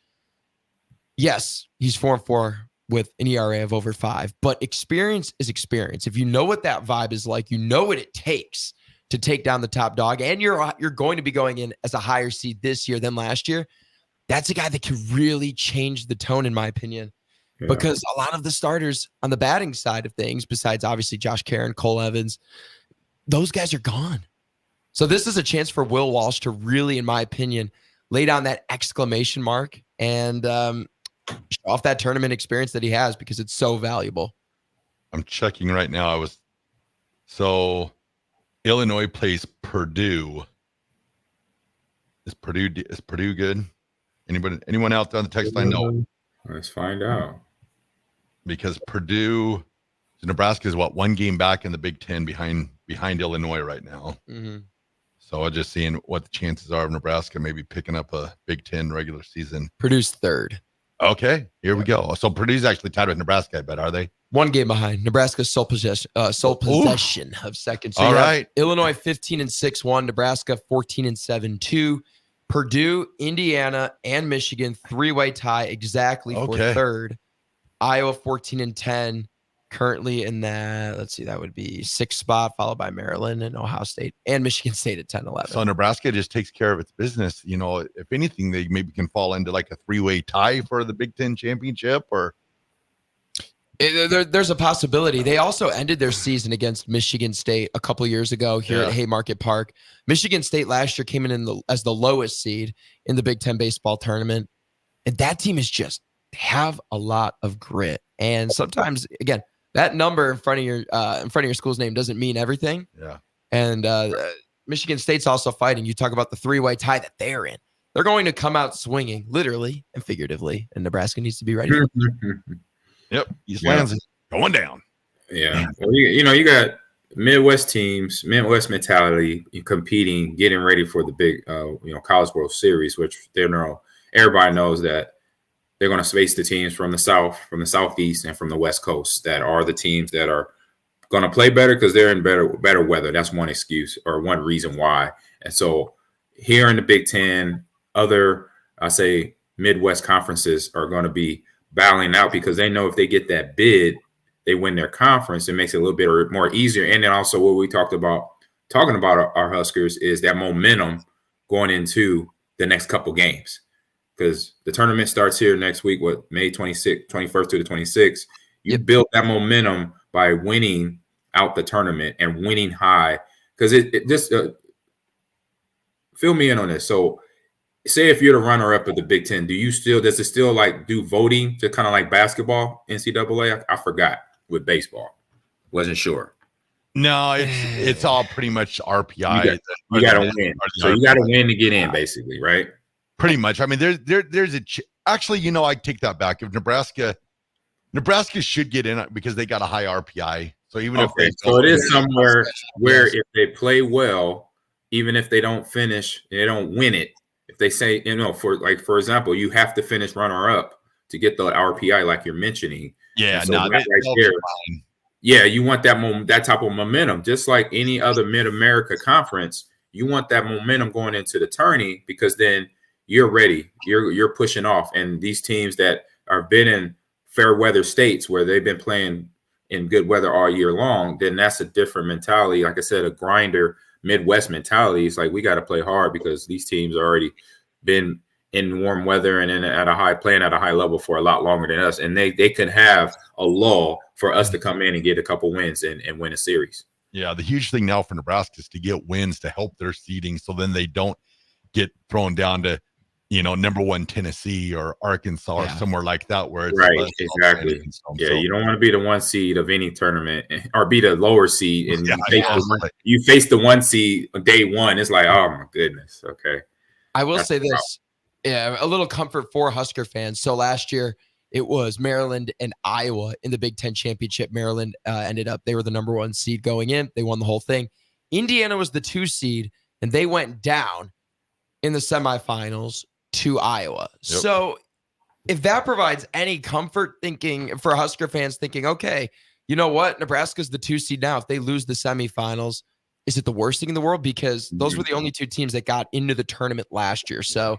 [SPEAKER 12] Yes, he's 4-4 with an ERA of over 5, but experience is experience. If you know what that vibe is like, you know what it takes to take down the top dog, and you're going to be going in as a higher seed this year than last year, that's a guy that can really change the tone, in my opinion, because a lot of the starters on the batting side of things, besides obviously Josh Caron, Cole Evans, those guys are gone. So this is a chance for Will Walsh to really, in my opinion, lay down that exclamation mark and show off that tournament experience that he has, because it's so valuable.
[SPEAKER 11] I'm checking right now. So Illinois plays Purdue. Is Purdue good? Anyone out there on the text line? No.
[SPEAKER 2] Let's find out.
[SPEAKER 11] Because Nebraska is one game back in the Big Ten behind Illinois right now.
[SPEAKER 12] Mm-hmm.
[SPEAKER 11] So I'm just seeing what the chances are of Nebraska maybe picking up a Big Ten regular season.
[SPEAKER 12] Purdue's third.
[SPEAKER 11] Okay, here we go. So Purdue's actually tied with Nebraska, I bet, are they?
[SPEAKER 12] One game behind. Nebraska's sole possession of second. So
[SPEAKER 11] all right.
[SPEAKER 12] Illinois 15-6-1, Nebraska 14-7-2. Purdue, Indiana, and Michigan three-way tie exactly for third. Iowa 14-10, currently in that, let's see, that would be 6th spot, followed by Maryland and Ohio State, and Michigan State at 10-11.
[SPEAKER 11] So Nebraska just takes care of its business. You know, if anything, they maybe can fall into like a three-way tie for the Big Ten championship, or
[SPEAKER 12] there's a possibility. They also ended their season against Michigan State a couple years ago here at Haymarket Park. Michigan State last year came in as the lowest seed in the Big Ten baseball tournament, and that team is just have a lot of grit. And sometimes, again, that number in front of your school's name doesn't mean everything.
[SPEAKER 11] Yeah.
[SPEAKER 12] And Michigan State's also fighting. You talk about the three-way tie that they're in. They're going to come out swinging, literally and figuratively, and Nebraska needs to be ready.
[SPEAKER 11] Yep. East Lansing going down.
[SPEAKER 2] Yeah. Well, you got Midwest teams, Midwest mentality, competing, getting ready for the big, College World Series, which everybody knows that they're going to face the teams from the South, from the Southeast, and from the West Coast that are the teams that are going to play better because they're in better weather. That's one excuse or one reason why. And so here in the Big Ten, other, I say, Midwest conferences are going to be battling out because they know if they get that bid, they win their conference. It makes it a little bit more easier. And then also what we talking about our Huskers is that momentum going into the next couple games. Because the tournament starts here next week, May 21st to the 26th. You build that momentum by winning out the tournament and winning high. Because it just fill me in on this. So say if you're the runner-up of the Big Ten, does it still like do voting to kind of like basketball, NCAA? I forgot with baseball. Wasn't sure.
[SPEAKER 11] No, it's all pretty much RPI.
[SPEAKER 2] You got to win. So you got to win to get in, basically, right?
[SPEAKER 11] Pretty much. I mean, there's actually, I take that back. If Nebraska should get in because they got a high RPI. So even if
[SPEAKER 2] so it is somewhere where if they play well, even if they don't finish, they don't win it. If they say, for example, you have to finish runner up to get the RPI, like you're mentioning.
[SPEAKER 11] Yeah,
[SPEAKER 2] so you want that type of momentum, just like any other Mid-America conference. You want that momentum going into the tourney because then you're ready. You're pushing off. And these teams that have been in fair weather states where they've been playing in good weather all year long, then that's a different mentality. Like I said, a grinder Midwest mentality. It's like we got to play hard because these teams already been in warm weather and playing at a high level for a lot longer than us. And they can have a lull for us to come in and get a couple wins and win a series.
[SPEAKER 11] Yeah, the huge thing now for Nebraska is to get wins to help their seeding so then they don't get thrown down to number one Tennessee or Arkansas or somewhere like that where it's
[SPEAKER 2] right, exactly. You don't want to be the one seed of any tournament or be the lower seed and you face the one seed day one. It's like, oh my goodness. Okay.
[SPEAKER 12] I will
[SPEAKER 2] That's
[SPEAKER 12] say
[SPEAKER 2] the
[SPEAKER 12] this. Yeah, a little comfort for Husker fans. So last year it was Maryland and Iowa in the Big Ten championship. Maryland they were the number 1 seed going in. They won the whole thing. Indiana was the 2 seed, and they went down in the semifinals to Iowa. Yep. So if that provides any comfort for Husker fans thinking, okay, you know what? Nebraska's the 2 seed now. If they lose the semifinals, is it the worst thing in the world? Because those were the only 2 teams that got into the tournament last year. So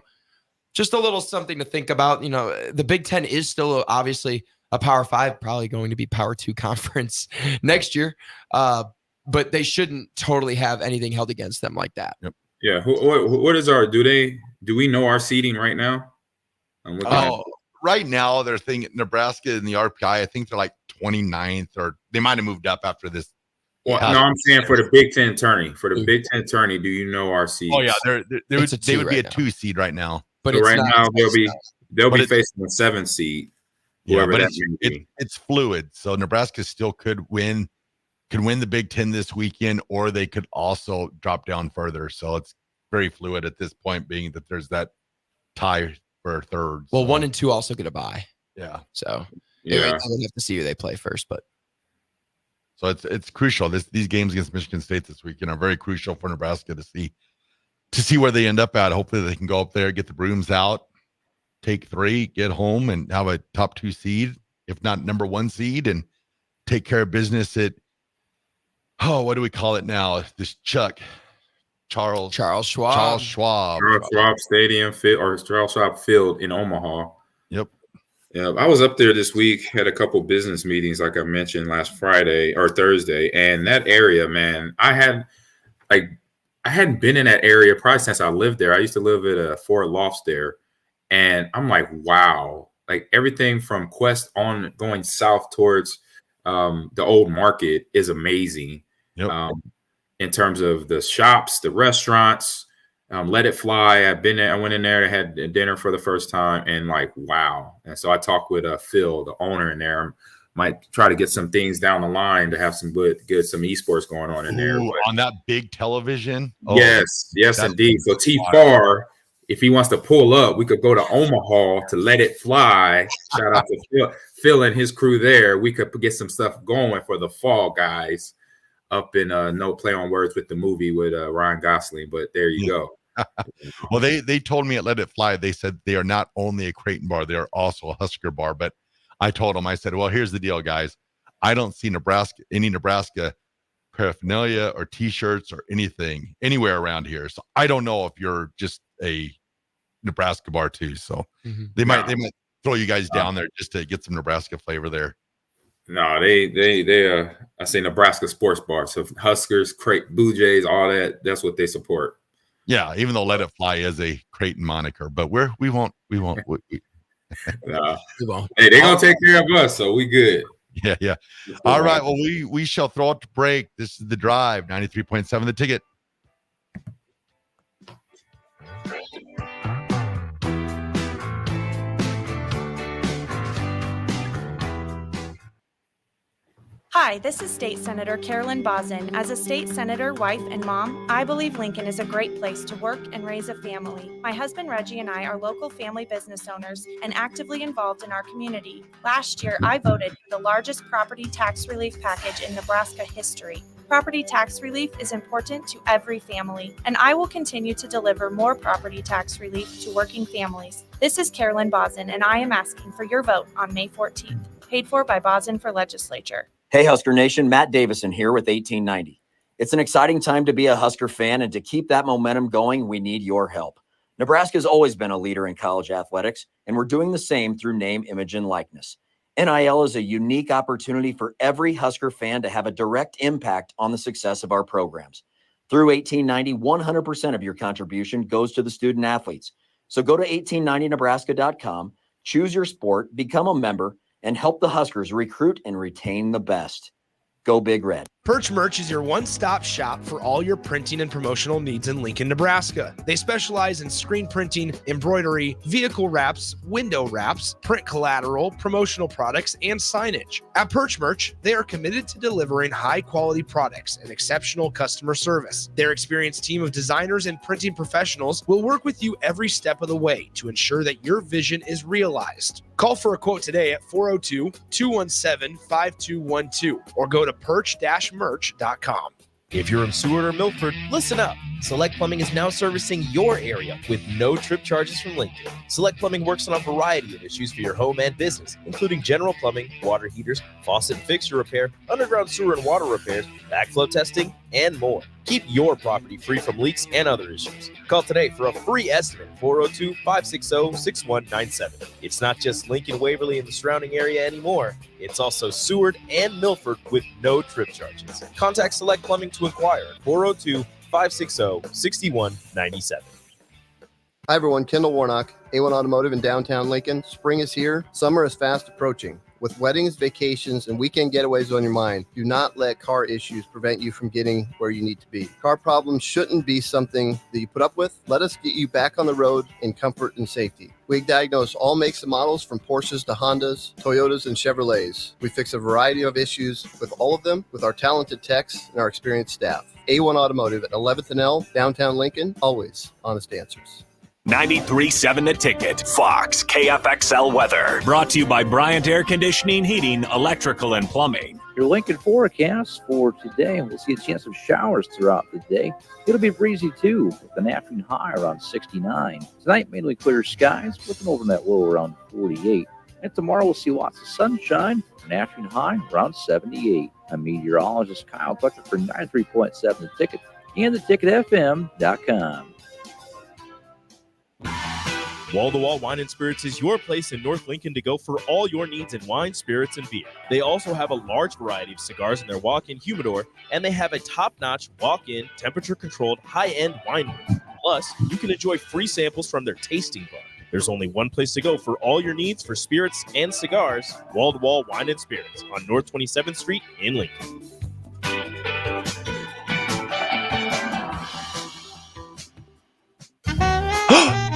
[SPEAKER 12] just a little something to think about. You know, the Big Ten is still obviously a Power 5, probably going to be Power 2 conference next year. But they shouldn't totally have anything held against them like that.
[SPEAKER 2] Yep. Yeah. What is do we know our seeding right now?
[SPEAKER 11] Right now they're thinking Nebraska in the RPI. I think they're like 29th, or they might have moved up after this.
[SPEAKER 2] Well, no, I'm saying for the Big Ten tourney. For the Big Ten tourney, do you know our seeds?
[SPEAKER 11] Oh yeah, they would be a 2 seed right now.
[SPEAKER 2] But so right now they'll be facing a 7 seed.
[SPEAKER 11] Yeah, but it's fluid. So Nebraska still could win the Big Ten this weekend, or they could also drop down further. So it's very fluid at this point, being that there's that tie for third.
[SPEAKER 12] Well, 1 and 2 also get a bye.
[SPEAKER 11] Yeah.
[SPEAKER 12] So we'll have to see who they play first, but
[SPEAKER 11] so it's crucial. These games against Michigan State this weekend are very crucial for Nebraska to see where they end up at. Hopefully they can go up there, get the brooms out, take 3, get home, and have a top 2 seed, if not number 1 seed, and take care of business at what do we call it now? This Charles Schwab
[SPEAKER 2] Stadium or Charles Schwab Field in Omaha.
[SPEAKER 11] Yep.
[SPEAKER 2] Yeah, I was up there this week, had a couple business meetings, like I mentioned last Friday or Thursday, and that area, man, I hadn't been in that area probably since I lived there. I used to live at Fort Lofts there, and I'm like, wow, like everything from Quest on going south towards the old market is amazing.
[SPEAKER 11] Yep.
[SPEAKER 2] In terms of the shops, the restaurants, Let It Fly. I went in there, had dinner for the first time, and like, wow. And so I talked with Phil, the owner in there. Might try to get some things down the line to have some some esports going on in there.
[SPEAKER 11] On that big television.
[SPEAKER 2] Yes, indeed. So T-Far, if he wants to pull up, we could go to Omaha to Let It Fly. Shout out to Phil and his crew there. We could get some stuff going for the fall guys up in no play on words with the movie with Ryan Gosling, but there you go.
[SPEAKER 11] Well, they told me at Let It Fly, they said they are not only a Creighton bar, they are also a Husker bar. But I told them, I said, well, here's the deal, guys. I don't see any Nebraska paraphernalia or T-shirts or anything anywhere around here. So I don't know if you're just a Nebraska bar too. So they might throw you guys down there just to get some Nebraska flavor there.
[SPEAKER 2] No, they I say Nebraska sports bar. So Huskers, Blue Jays, all that. That's what they support.
[SPEAKER 11] Yeah, even though Let It Fly is a Creighton moniker, but we won't.
[SPEAKER 2] No. Hey, they're gonna take care of us, so we good.
[SPEAKER 11] Yeah. All right. Well, we shall throw it to break. This is The Drive, 93.7 The Ticket.
[SPEAKER 3] Hi, this is State Senator Carolyn Bozin. As a state senator, wife, and mom, I believe Lincoln is a great place to work and raise a family. My husband Reggie and I are local family business owners and actively involved in our community. Last year, I voted for the largest property tax relief package in Nebraska history. Property tax relief is important to every family, and I will continue to deliver more property tax relief to working families. This is Carolyn Bozin, and I am asking for your vote on May 14th. Paid for by Bozin for Legislature.
[SPEAKER 16] Hey, Husker Nation, Matt Davison here with 1890. It's an exciting time to be a Husker fan, and to keep that momentum going, we need your help. Nebraska has always been a leader in college athletics, and we're doing the same through name, image, and likeness. NIL is a unique opportunity for every Husker fan to have a direct impact on the success of our programs. Through 1890, 100% of your contribution goes to the student athletes. So go to 1890nebraska.com, choose your sport, become a member, and help the Huskers recruit and retain the best. Go Big Red.
[SPEAKER 19] Perch Merch is your one-stop shop for all your printing and promotional needs in Lincoln, Nebraska. They specialize in screen printing, embroidery, vehicle wraps, window wraps, print collateral, promotional products, and signage. At Perch Merch, they are committed to delivering high-quality products and exceptional customer service. Their experienced team of designers and printing professionals will work with you every step of the way to ensure that your vision is realized. Call for a quote today at 402-217-5212 or go to perch-merch.com.
[SPEAKER 1] If you're in Seward or Milford, listen up. Select Plumbing is now servicing your area with no trip charges from Lincoln. Select Plumbing works on a variety of issues for your home and business, including general plumbing, water heaters, faucet and fixture repair, underground sewer and water repairs, backflow testing, and more. Keep your property free from leaks and other issues. Call today for a free estimate, 402-560-6197. It's not just Lincoln, Waverly, and the surrounding area anymore. It's also Seward and Milford with no trip charges. Contact Select Plumbing to inquire at 402-560-6197.
[SPEAKER 7] Hi everyone, Kendall Warnock, A1 Automotive in downtown Lincoln. Spring is here, summer is fast approaching. With weddings, vacations, and weekend getaways on your mind, do not let car issues prevent you from getting where you need to be. Car problems shouldn't be something that you put up with. Let us get you back on the road in comfort and safety. We diagnose all makes and models from Porsches to Hondas, Toyotas, and Chevrolets. We fix a variety of issues with all of them with our talented techs and our experienced staff. A1 Automotive at 11th and L, downtown Lincoln, always honest answers.
[SPEAKER 6] 93.7 The Ticket, Fox, KFXL weather. Brought to you by Bryant Air Conditioning, Heating, Electrical, and Plumbing.
[SPEAKER 8] Your Lincoln forecast for today, we'll see a chance of showers throughout the day. It'll be breezy too, with an afternoon high around 69. Tonight, mainly clear skies, looking over that low around 48. And tomorrow, we'll see lots of sunshine, an afternoon high around 78. I'm meteorologist Kyle Tucker for 93.7 The Ticket and theticketfm.com.
[SPEAKER 1] Wall-to-Wall Wine and Spirits is your place in North Lincoln to go for all your needs in wine, spirits, and beer. They also have a large variety of cigars in their walk-in humidor, and they have a top-notch walk-in, temperature-controlled, high-end wine room. Plus, you can enjoy free samples from their tasting bar. There's only one place to go for all your needs for spirits and cigars, Wall-to-Wall Wine and Spirits on North 27th Street in Lincoln.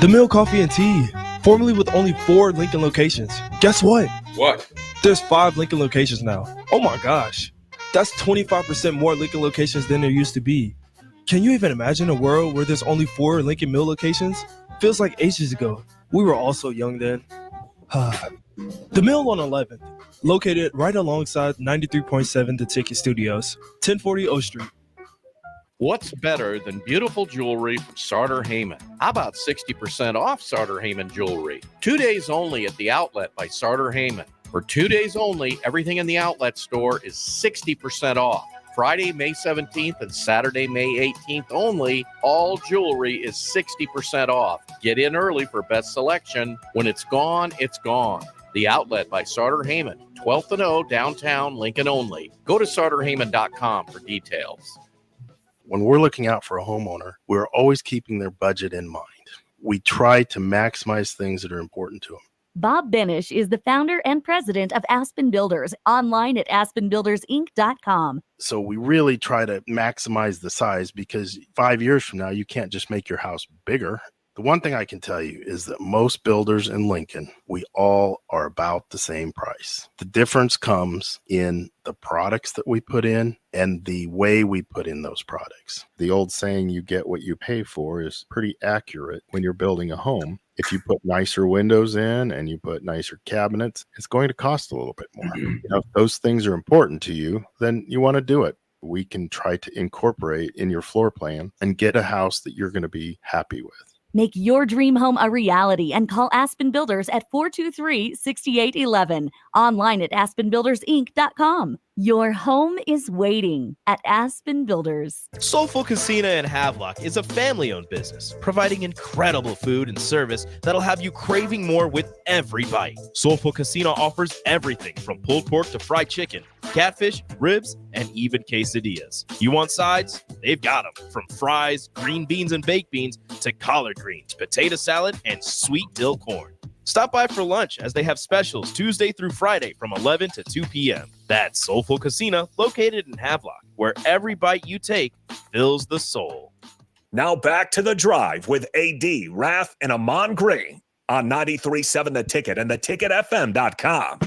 [SPEAKER 17] The Mill Coffee and Tea, formerly with only 4 Lincoln locations. Guess what?
[SPEAKER 4] What?
[SPEAKER 17] There's 5 Lincoln locations now. Oh my gosh. That's 25% more Lincoln locations than there used to be. Can you even imagine a world where there's only 4 Lincoln Mill locations? Feels like ages ago. We were all so young then. The Mill on 11th, located right alongside 93.7 The Ticket Studios, 1040 O Street.
[SPEAKER 21] What's better than beautiful jewelry from Sartor Heyman? How about 60% off Sartor Heyman jewelry? 2 days only at the outlet by Sartor Heyman. For 2 days only, everything in the outlet store is 60% off. Friday, May 17th and Saturday, May 18th only, all jewelry is 60% off. Get in early for best selection. When it's gone, it's gone. The outlet by Sartor Heyman, 12th and O, downtown Lincoln only. Go to sartorheyman.com for details.
[SPEAKER 22] When we're looking out for a homeowner, we're always keeping their budget in mind. We try to maximize things that are important to them.
[SPEAKER 25] Bob Benish is the founder and president of Aspen Builders, online at aspenbuildersinc.com.
[SPEAKER 22] So we really try to maximize the size because 5 years from now, you can't just make your house bigger. The one thing I can tell you is that most builders in Lincoln, we all are about the same price. The difference comes in the products that we put in and the way we put in those products. The old saying, you get what you pay for, is pretty accurate when you're building a home. If you put nicer windows in and you put nicer cabinets, it's going to cost a little bit more. If those things are important to you, then you want to do it. We can try to incorporate in your floor plan and get a house that you're going to be happy with.
[SPEAKER 25] Make your dream home a reality and call Aspen Builders at 423-6811. Online at aspenbuildersinc.com. Your home is waiting at Aspen Builders.
[SPEAKER 1] Soulful Casino in Havelock is a family-owned business, providing incredible food and service that'll have you craving more with every bite. Soulful Casino offers everything from pulled pork to fried chicken, catfish, ribs, and even quesadillas. You want sides? They've got them. From fries, green beans and baked beans, to collard greens, potato salad, and sweet dill corn. Stop by for lunch as they have specials Tuesday through Friday from 11 to 2 p.m. That's Soulful Casino, located in Havelock, where every bite you take fills the soul.
[SPEAKER 6] Now back to The Drive with AD, Raff, and Ahman Gray on 93.7 The Ticket and theticketfm.com.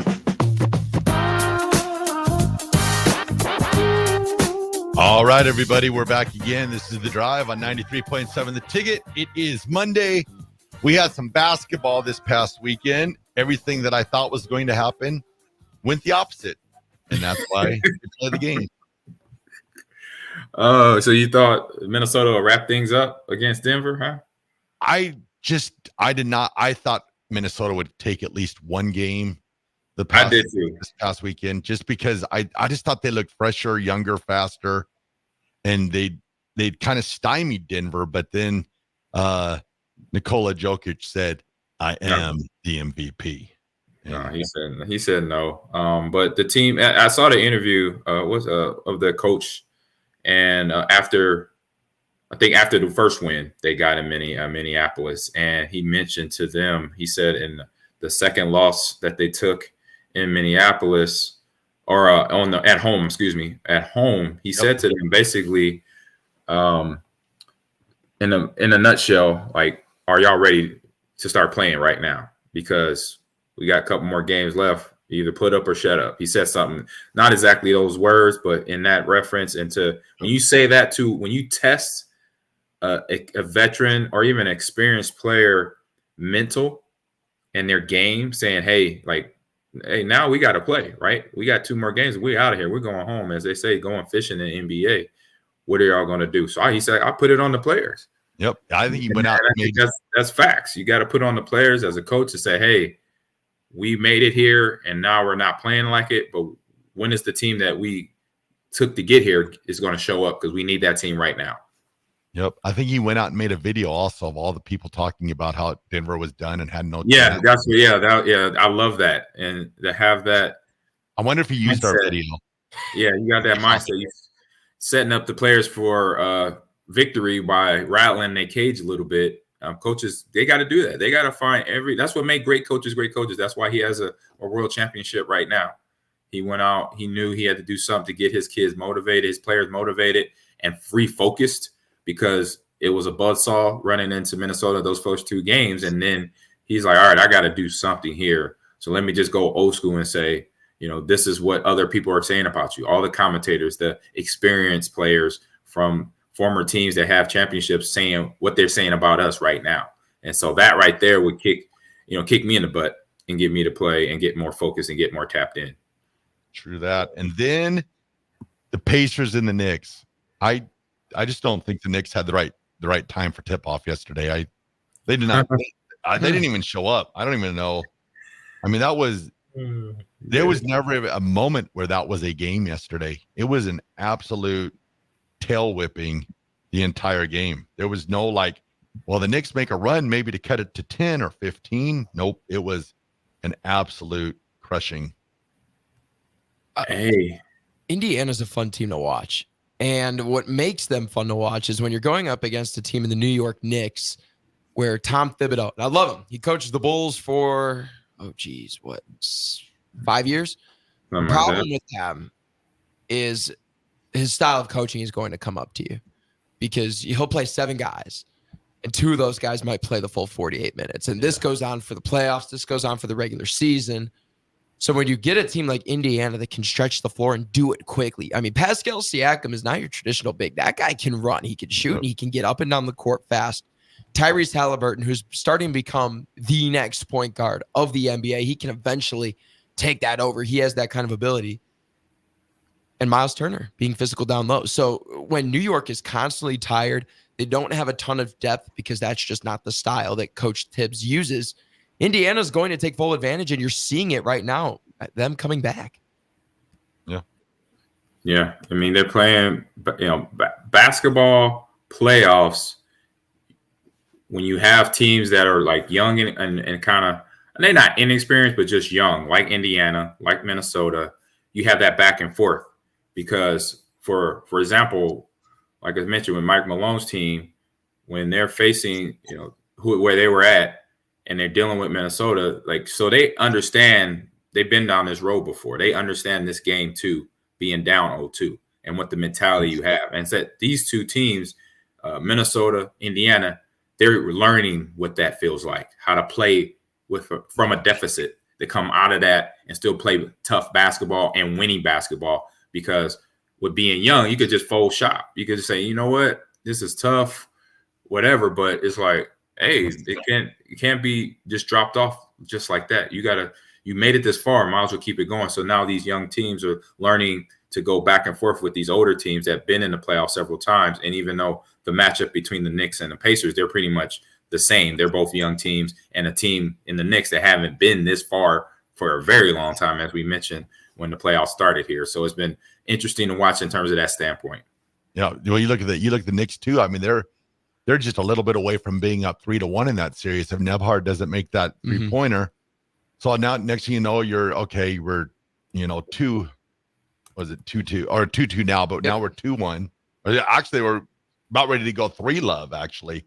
[SPEAKER 11] All right, everybody, we're back again. This is The Drive on 93.7 The Ticket. It is Monday. We had some basketball this past weekend. Everything that I thought was going to happen went the opposite, and that's why we play the game.
[SPEAKER 2] So you thought Minnesota would wrap things up against Denver, huh?
[SPEAKER 11] I did not. I thought Minnesota would take at least one game this past weekend, just because I just thought they looked fresher, younger, faster, and they'd kind of stymied Denver. But then Nikola Jokic said, "I am the MVP."
[SPEAKER 2] No, he said no. But the team, I saw the interview of the coach, and after the first win they got in Minneapolis, and he mentioned to them, he said in the second loss that they took in Minneapolis, or at home, he said to them basically, in a nutshell, like, are y'all ready to start playing right now? Because we got a couple more games left. Either put up or shut up. He said something, not exactly those words, but in that reference. And when you say that when you test a veteran or even an experienced player mental and their game, saying, hey, now we got to play, right? We got 2 more games. We out of here. We're going home, as they say, going fishing in the NBA. What are y'all going to do? So he said, I put it on the players.
[SPEAKER 11] Yep. I think he went out.
[SPEAKER 2] I think that's facts. You got to put on the players as a coach to say, hey, we made it here and now we're not playing like it. But when is the team that we took to get here is going to show up? Because we need that team right now.
[SPEAKER 11] Yep. I think he went out and made a video also of all the people talking about how Denver was done and had no.
[SPEAKER 2] Yeah, I love that. And to have that.
[SPEAKER 11] I wonder if he used our video.
[SPEAKER 2] Yeah, you got that mindset. You're setting up the players for victory by rattling their cage a little bit. Coaches, they got to do that. They got to find that's what made great coaches great coaches. That's why he has a world championship right now. He went out, he knew he had to do something to get his kids motivated, his players motivated and free focused, because it was a buzzsaw running into Minnesota those first 2 games. And then he's like, all right, I got to do something here. So let me just go old school and say, this is what other people are saying about you. All the commentators, the experienced players from former teams that have championships saying what they're saying about us right now. And so that right there would kick me in the butt and get me to play and get more focused and get more tapped in.
[SPEAKER 11] True that. And then the Pacers and the Knicks. I just don't think the Knicks had the right time for tip-off yesterday. They did not. They didn't even show up. I don't even know. I mean, there was never a moment where that was a game yesterday. It was an absolute tail whipping the entire game. There was no the Knicks make a run maybe to cut it to 10 or 15. Nope. It was an absolute crushing.
[SPEAKER 2] Hey,
[SPEAKER 12] Indiana's a fun team to watch. And what makes them fun to watch is when you're going up against a team in the New York Knicks where Tom Thibodeau, and I love him. He coaches the Bulls for, 5 years? The problem with him is his style of coaching is going to come up to you, because he'll play 7 guys and 2 of those guys might play the full 48 minutes. And this goes on for the playoffs. This goes on for the regular season. So when you get a team like Indiana that can stretch the floor and do it quickly, I mean, Pascal Siakam is not your traditional big. That guy can run. He can shoot, and he can get up and down the court fast. Tyrese Halliburton, who's starting to become the next point guard of the NBA, he can eventually take that over. He has that kind of ability. And Miles Turner being physical down low. So when New York is constantly tired, they don't have a ton of depth because that's just not the style that Coach Tibbs uses. Indiana's going to take full advantage, and you're seeing it right now, them coming back.
[SPEAKER 2] Yeah. I mean, they're playing, basketball playoffs. When you have teams that are young and kind of, and they're not inexperienced, but just young, like Indiana, like Minnesota, you have that back and forth. Because for example, like I mentioned with Mike Malone's team, when they're facing, where they were at, and they're dealing with Minnesota, like, so they understand, they've been down this road before. They understand this game too, being down 0-2 and what the mentality you have. And so these two teams, Minnesota, Indiana, they're learning what that feels like, how to play from a deficit, to come out of that and still play tough basketball and winning basketball. Because with being young, you could just fold shop. You could just say, you know what, this is tough, whatever. But it's like, hey, it can't be just dropped off just like that. You made it this far, might as well keep it going. So now these young teams are learning to go back and forth with these older teams that have been in the playoffs several times. And even though the matchup between the Knicks and the Pacers, they're pretty much the same. They're both young teams, and a team in the Knicks that haven't been this far for a very long time, as we mentioned when the playoffs started here. So it's been interesting to watch in terms of that standpoint.
[SPEAKER 11] Yeah, well, you look at the Knicks too. I mean, they're just a little bit away from being up 3-1 in that series if Nebhard doesn't make that three-pointer. So now next thing you know, we're 2-2 or 2-2 now, but now we're 2-1. Actually, we're about ready to go 3-love actually.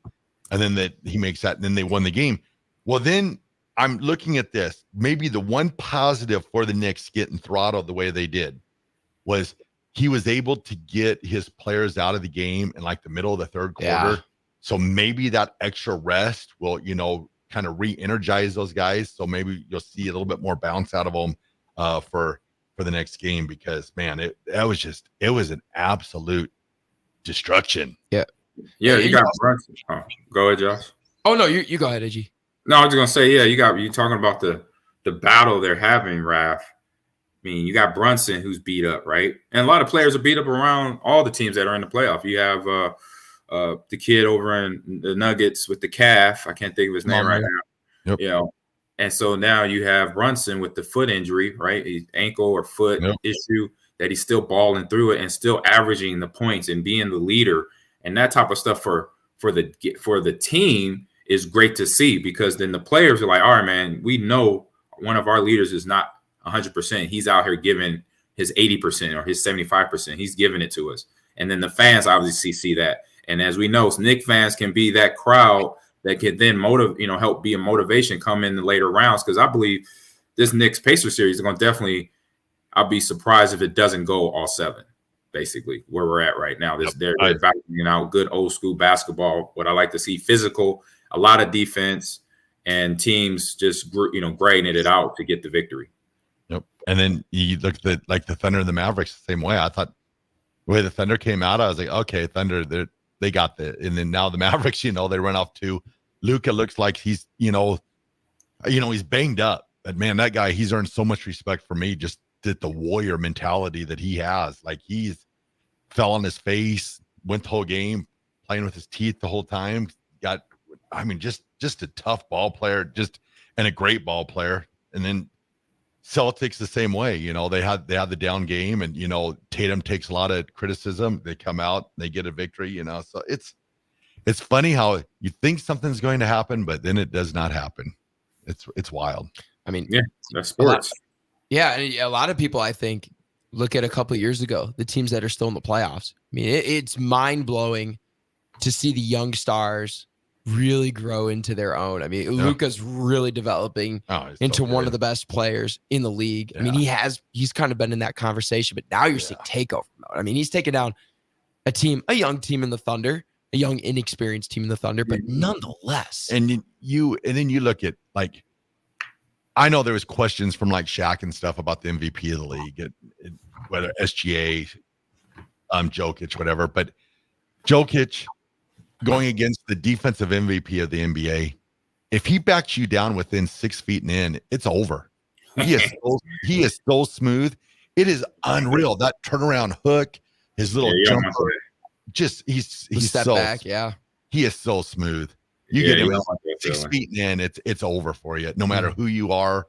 [SPEAKER 11] And then he makes that, and then they won the game. Well, then I'm looking at this. Maybe the one positive for the Knicks getting throttled the way they did was he was able to get his players out of the game in like the middle of the third quarter.
[SPEAKER 12] Yeah.
[SPEAKER 11] So maybe that extra rest will, kind of re-energize those guys. So maybe you'll see a little bit more bounce out of them for the next game, because man, it was an absolute destruction.
[SPEAKER 12] Yeah.
[SPEAKER 2] Yeah, you got Brunson. Oh, go ahead, Josh.
[SPEAKER 12] Oh no, you go ahead, Edgy.
[SPEAKER 2] No, I was gonna say, yeah, you talking about the battle they're having, Raff. I mean, you got Brunson who's beat up, right? And a lot of players are beat up around all the teams that are in the playoff. You have the kid over in the Nuggets with the calf. I can't think of his name right now.
[SPEAKER 11] Yep.
[SPEAKER 2] And so now you have Brunson with the foot injury, right? His ankle or foot issue, that he's still balling through it and still averaging the points and being the leader. And that type of stuff for the team is great to see, because then the players are like, all right, man, we know one of our leaders is not 100%. He's out here giving his 80% or his 75%. He's giving it to us. And then the fans obviously see that. And as we know, Knicks fans can be that crowd that can then help be a motivation come in the later rounds. Because I believe this Knicks Pacers series is going to definitely, I'll be surprised if it doesn't go all 7. Basically, where we're at right now. They're valuing out good old school basketball. What I like to see, physical, a lot of defense, and teams just grading it out to get the victory.
[SPEAKER 11] Yep. And then you look at the Thunder and the Mavericks the same way. I thought the way the Thunder came out, I was like, okay, Thunder, they got the. And then now the Mavericks, they run off to Luka. Looks like he's he's banged up, but man, that guy, he's earned so much respect for me. Just the warrior mentality that he has. Like, he's fell on his face, went the whole game playing with his teeth the whole time. Just a tough ball player, and a great ball player. And then Celtics the same way. They had the down game, and Tatum takes a lot of criticism. They come out, they get a victory. So it's funny how you think something's going to happen, but then it does not happen. It's wild.
[SPEAKER 12] I mean,
[SPEAKER 2] yeah, that's sports.
[SPEAKER 12] Yeah, and a lot of people, I think, look at a couple of years ago, the teams that are still in the playoffs. I mean, it's mind-blowing to see the young stars really grow into their own. I mean, Luka's really developing into one of the best players in the league. Yeah. I mean, he's kind of been in that conversation, but now you're seeing takeover mode. I mean, he's taken down a young team in the Thunder, a young, inexperienced team in the Thunder, but nonetheless.
[SPEAKER 11] And then you look at, like, I know there was questions from like Shaq and stuff about the MVP of the league, whether SGA, Jokic, whatever. But Jokic going against the defensive MVP of the NBA, if he backs you down within 6 feet and in, it's over. He is so smooth. It is unreal. That turnaround hook, his little jumper, he's
[SPEAKER 12] step
[SPEAKER 11] so
[SPEAKER 12] back. Yeah,
[SPEAKER 11] he is so smooth. You get him 6 feet in, it's over for you. No matter who you are,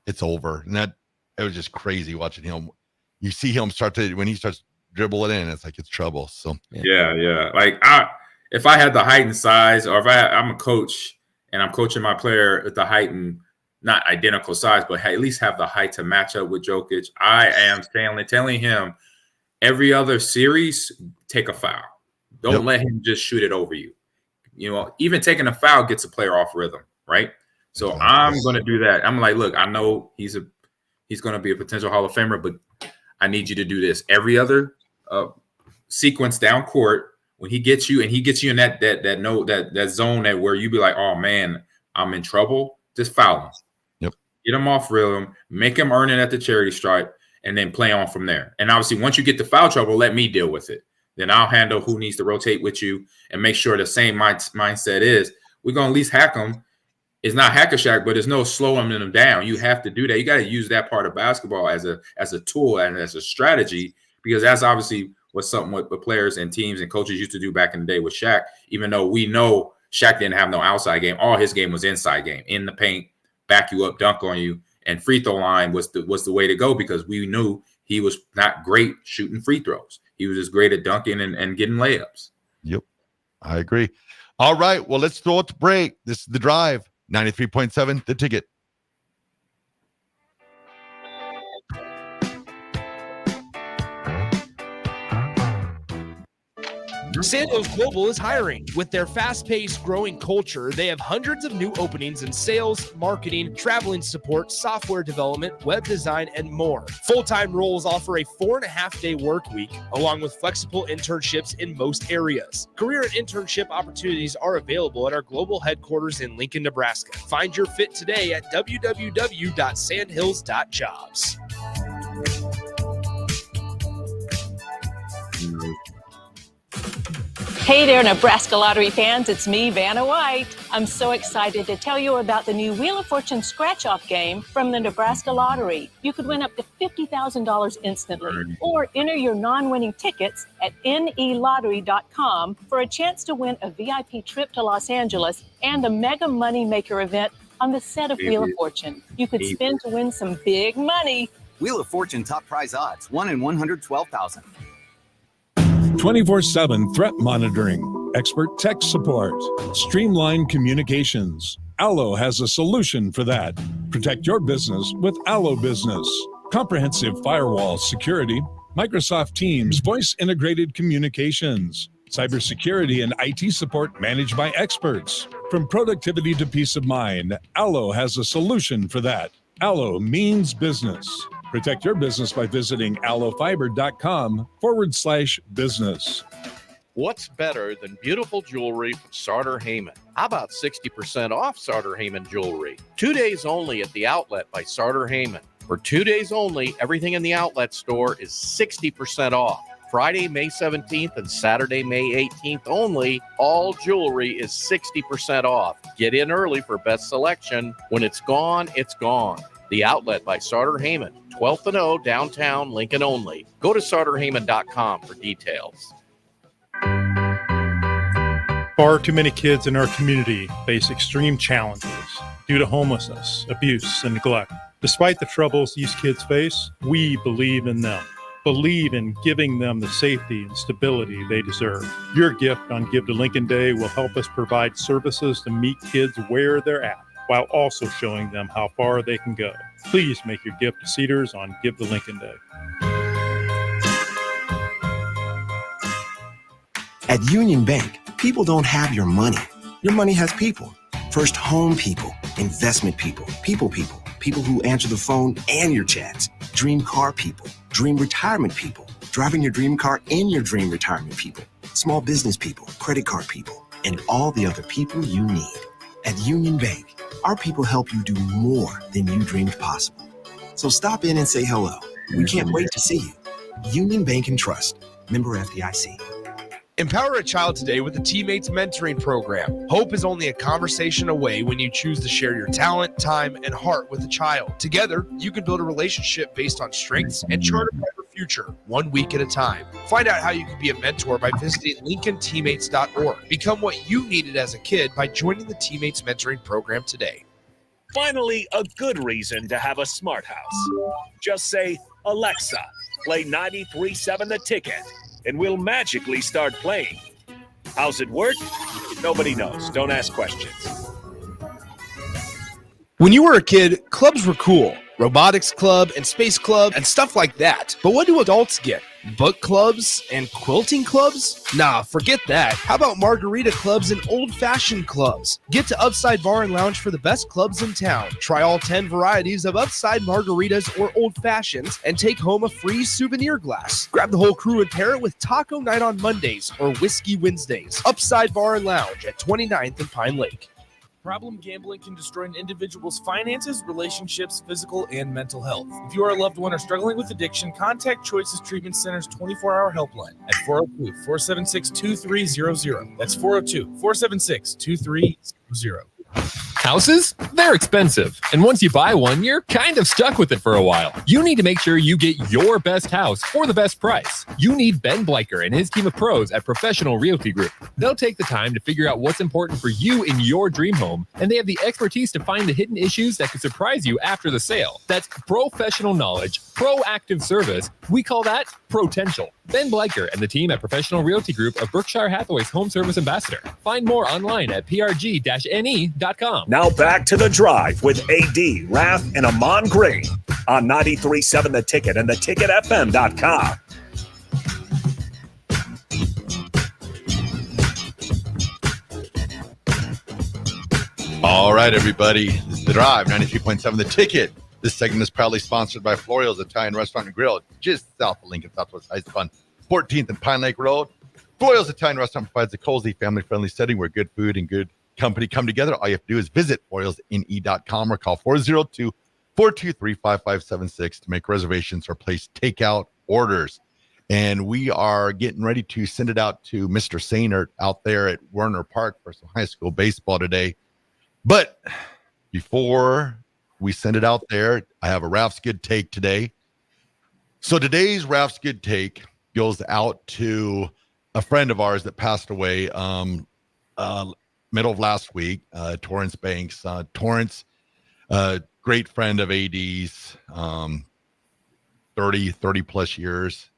[SPEAKER 11] it's over. And it was just crazy watching him. You see him when he starts dribbling in, it's like it's trouble. So
[SPEAKER 2] yeah. Like if I had the height and size, or if I'm a coach and I'm coaching my player at the height and not identical size, but at least have the height to match up with Jokic, I am telling him every other series, take a foul. Don't let him just shoot it over you. Even taking a foul gets a player off rhythm, right? So I'm going to do that. I'm like, look, I know he's going to be a potential Hall of Famer, but I need you to do this. Every other sequence down court, when he gets you and he gets you in that zone that where you be like, oh man, I'm in trouble, just foul him.
[SPEAKER 11] Yep.
[SPEAKER 2] Get him off rhythm, make him earn it at the charity stripe, and then play on from there. And obviously, once you get the foul trouble, let me deal with it. Then I'll handle who needs to rotate with you and make sure the same mindset is we're going to at least hack them. It's not hack a shack, but there's no slowing them down. You have to do that. You got to use that part of basketball as a tool and as a strategy, because that's obviously was something what the players and teams and coaches used to do back in the day with Shaq, even though we know Shaq didn't have no outside game. All his game was inside game, in the paint, back you up, dunk on you, and free throw line was the way to go, because we knew he was not great shooting free throws. He was just great at dunking and getting layups.
[SPEAKER 11] Yep, I agree. All right, well, let's throw it to break. This is The Drive, 93.7, The Ticket.
[SPEAKER 19] Sandhills Global is hiring. With their fast-paced, growing culture, they have hundreds of new openings in sales, marketing, traveling support, software development, web design, and more. Full-time roles offer a 4.5-day work week, along with flexible internships in most areas. Career and internship opportunities are available at our global headquarters in Lincoln, Nebraska. Find your fit today at www.sandhills.jobs.
[SPEAKER 9] Hey there, Nebraska Lottery fans. It's me, Vanna White. I'm so excited to tell you about the new Wheel of Fortune scratch-off game from the Nebraska Lottery. You could win up to $50,000 instantly, or enter your non-winning tickets at nelottery.com for a chance to win a VIP trip to Los Angeles and the Mega Money Maker event on the set of Wheel of Fortune. You could spin to win some big money.
[SPEAKER 10] Wheel of Fortune top prize odds, 1 in 112,000.
[SPEAKER 14] 24/7 threat monitoring, expert tech support, streamlined communications. Allo has a solution for that. Protect your business with Allo Business. Comprehensive firewall security, Microsoft Teams voice integrated communications, cybersecurity and IT support managed by experts. From productivity to peace of mind, Allo has a solution for that. Allo means business. Protect your business by visiting allofiber.com/business.
[SPEAKER 21] What's better than beautiful jewelry from Sartor Heyman? How about 60% off Sartor Heyman jewelry? 2 days only at the outlet by Sartor Heyman. For 2 days only, everything in the outlet store is 60% off. Friday, May 17th and Saturday, May 18th only, all jewelry is 60% off. Get in early for best selection. When it's gone, it's gone. The Outlet by Sartor Heyman, 12th and O, downtown Lincoln only. Go to sartorheyman.com for details.
[SPEAKER 23] Far too many kids in our community face extreme challenges due to homelessness, abuse, and neglect. Despite the troubles these kids face, we believe in them. Believe in giving them the safety and stability they deserve. Your gift on Give to Lincoln Day will help us provide services to meet kids where they're at, while also showing them how far they can go. Please make your gift to Cedars on Give to Lincoln Day.
[SPEAKER 24] At Union Bank, people don't have your money. Your money has people. First home people, investment people, people who answer the phone and your chats, dream car people, dream retirement people, driving your dream car in your dream retirement people, small business people, credit card people, and all the other people you need. At Union Bank, our people help you do more than you dreamed possible. So stop in and say hello. We can't wait to see you. Union Bank and Trust. Member FDIC.
[SPEAKER 19] Empower a child today with the Teammates Mentoring Program. Hope is only a conversation away when you choose to share your talent, time, and heart with a child. Together, you can build a relationship based on strengths and chart a brighter future, 1 week at a time. Find out how you can be a mentor by visiting LincolnTeammates.org. Become what you needed as a kid by joining the Teammates Mentoring Program today.
[SPEAKER 6] Finally, a good reason to have a smart house. Just say, Alexa, play 93.7 The Ticket, and we'll magically start playing. How's it work? Nobody knows. Don't ask questions.
[SPEAKER 19] When you were a kid, clubs were cool. Robotics club and space club and stuff like that. But what do adults get? Book clubs and quilting clubs? Nah, forget that. How about margarita clubs and old-fashioned clubs? Get to Upside Bar and Lounge for the best clubs in town. Try all 10 varieties of Upside margaritas or old fashions and take home a free souvenir glass. Grab the whole crew and pair it with taco night on Mondays or whiskey Wednesdays. Upside Bar and Lounge at 29th and Pine Lake.
[SPEAKER 5] Problem gambling can destroy an individual's finances, relationships, physical, and mental health. If you or a loved one are struggling with addiction, contact Choices Treatment Center's 24-hour helpline at 402-476-2300. That's 402-476-2300.
[SPEAKER 13] Houses? They're expensive. And once you buy one, you're kind of stuck with it for a while. You need to make sure you get your best house for the best price. You need Ben Bleicher and his team of pros at Professional Realty Group. They'll take the time to figure out what's important for you in your dream home, and they have the expertise to find the hidden issues that could surprise you after the sale. That's professional knowledge, proactive service. We call that potential. Ben Bleicher and the team at Professional Realty Group of Berkshire Hathaway's home service ambassador. Find more online at prg-ne.com.
[SPEAKER 6] Now back to The Drive with AD, Raff, and Ahman Green on 93.7 The Ticket and theticketfm.com.
[SPEAKER 11] All right, everybody. This is The Drive, 93.7 The Ticket. This segment is proudly sponsored by Florial's Italian Restaurant and Grill, just south of Lincoln, Southwest High School, 14th and Pine Lake Road. Florial's Italian Restaurant provides a cozy, family-friendly setting where good food and good company come together. All you have to do is visit FlorialsNE.com or call 402-423-5576 to make reservations or place takeout orders. And we are getting ready to send it out to Mr. Sainert out there at Werner Park for some high school baseball today. But before we send it out there, I have a Raff's Good Take today. So today's Raff's Good Take goes out to a friend of ours that passed away middle of last week, Torrance Banks. Torrance, great friend of AD's, 30 plus years.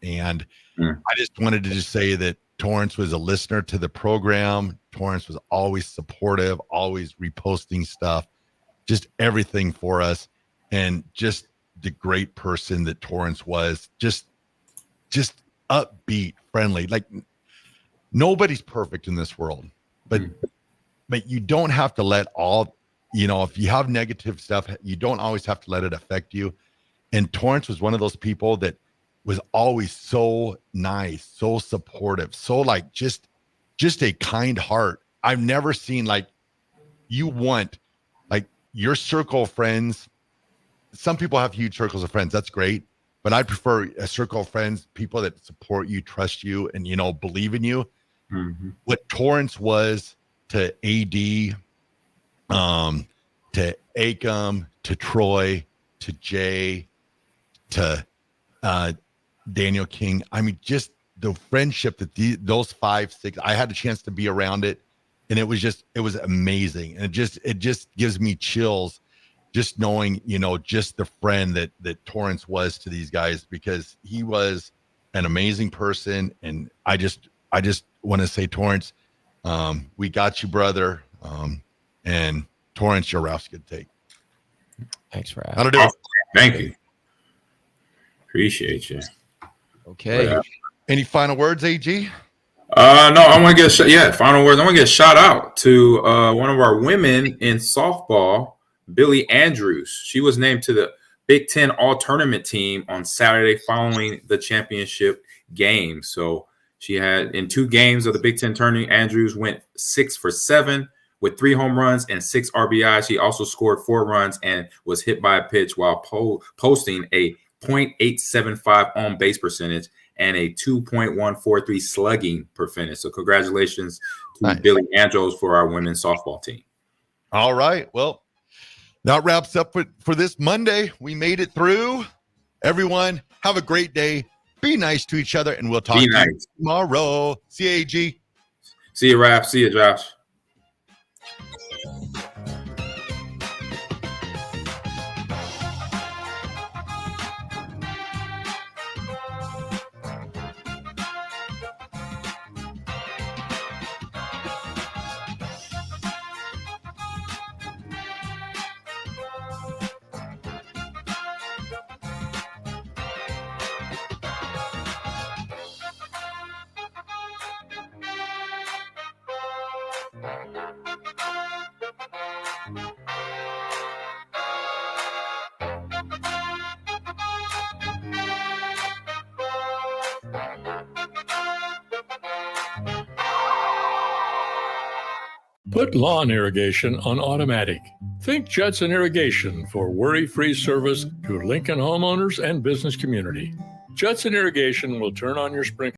[SPEAKER 11] And I just wanted to just say that Torrance was a listener to the program. Torrance was always supportive, always reposting stuff, just everything for us. And just the great person that Torrance was, just upbeat, friendly. Like, nobody's perfect in this world, but you don't have to let all, if you have negative stuff, you don't always have to let it affect you. And Torrance was one of those people that was always so nice, so supportive, so like just a kind heart. I've never seen like you want like your circle of friends. Some people have huge circles of friends. That's great. But I prefer a circle of friends, people that support you, trust you, and, believe in you. Mm-hmm. What Torrance was to AD, to Acom, to Troy, to Jay, to Daniel King. I mean, just the friendship that those 5, 6, I had a chance to be around it, and it was amazing. And it just gives me chills just knowing, just the friend that Torrance was to these guys, because he was an amazing person. And I just want to say, Torrance, we got you, brother. And Torrance, your Raff's Good Take.
[SPEAKER 12] Thanks, Raff.
[SPEAKER 11] How to do it.
[SPEAKER 2] Thank you. Appreciate you.
[SPEAKER 12] Okay.
[SPEAKER 11] Any final words, AG?
[SPEAKER 2] No, I want to get final words. I want to get a shout out to one of our women in softball, Billy Andrews. She was named to the Big Ten All-Tournament team on Saturday following the championship game. So she had, in 2 games of the Big Ten tournament, Andrews went 6 for 7 with 3 home runs and 6 RBIs. She also scored 4 runs and was hit by a pitch while posting a .875 on base percentage and a 2.143 slugging percentage. So congratulations to Billy Andrews for our women's softball team.
[SPEAKER 11] All right. Well, that wraps up for this Monday. We made it through. Everyone, have a great day. Be nice to each other, and we'll talk to you tomorrow. See you, AG.
[SPEAKER 2] See you, Raff. See you, Josh.
[SPEAKER 3] Put lawn irrigation on automatic. Think Judson Irrigation for worry-free service to Lincoln homeowners and business community. Judson Irrigation will turn on your sprinkler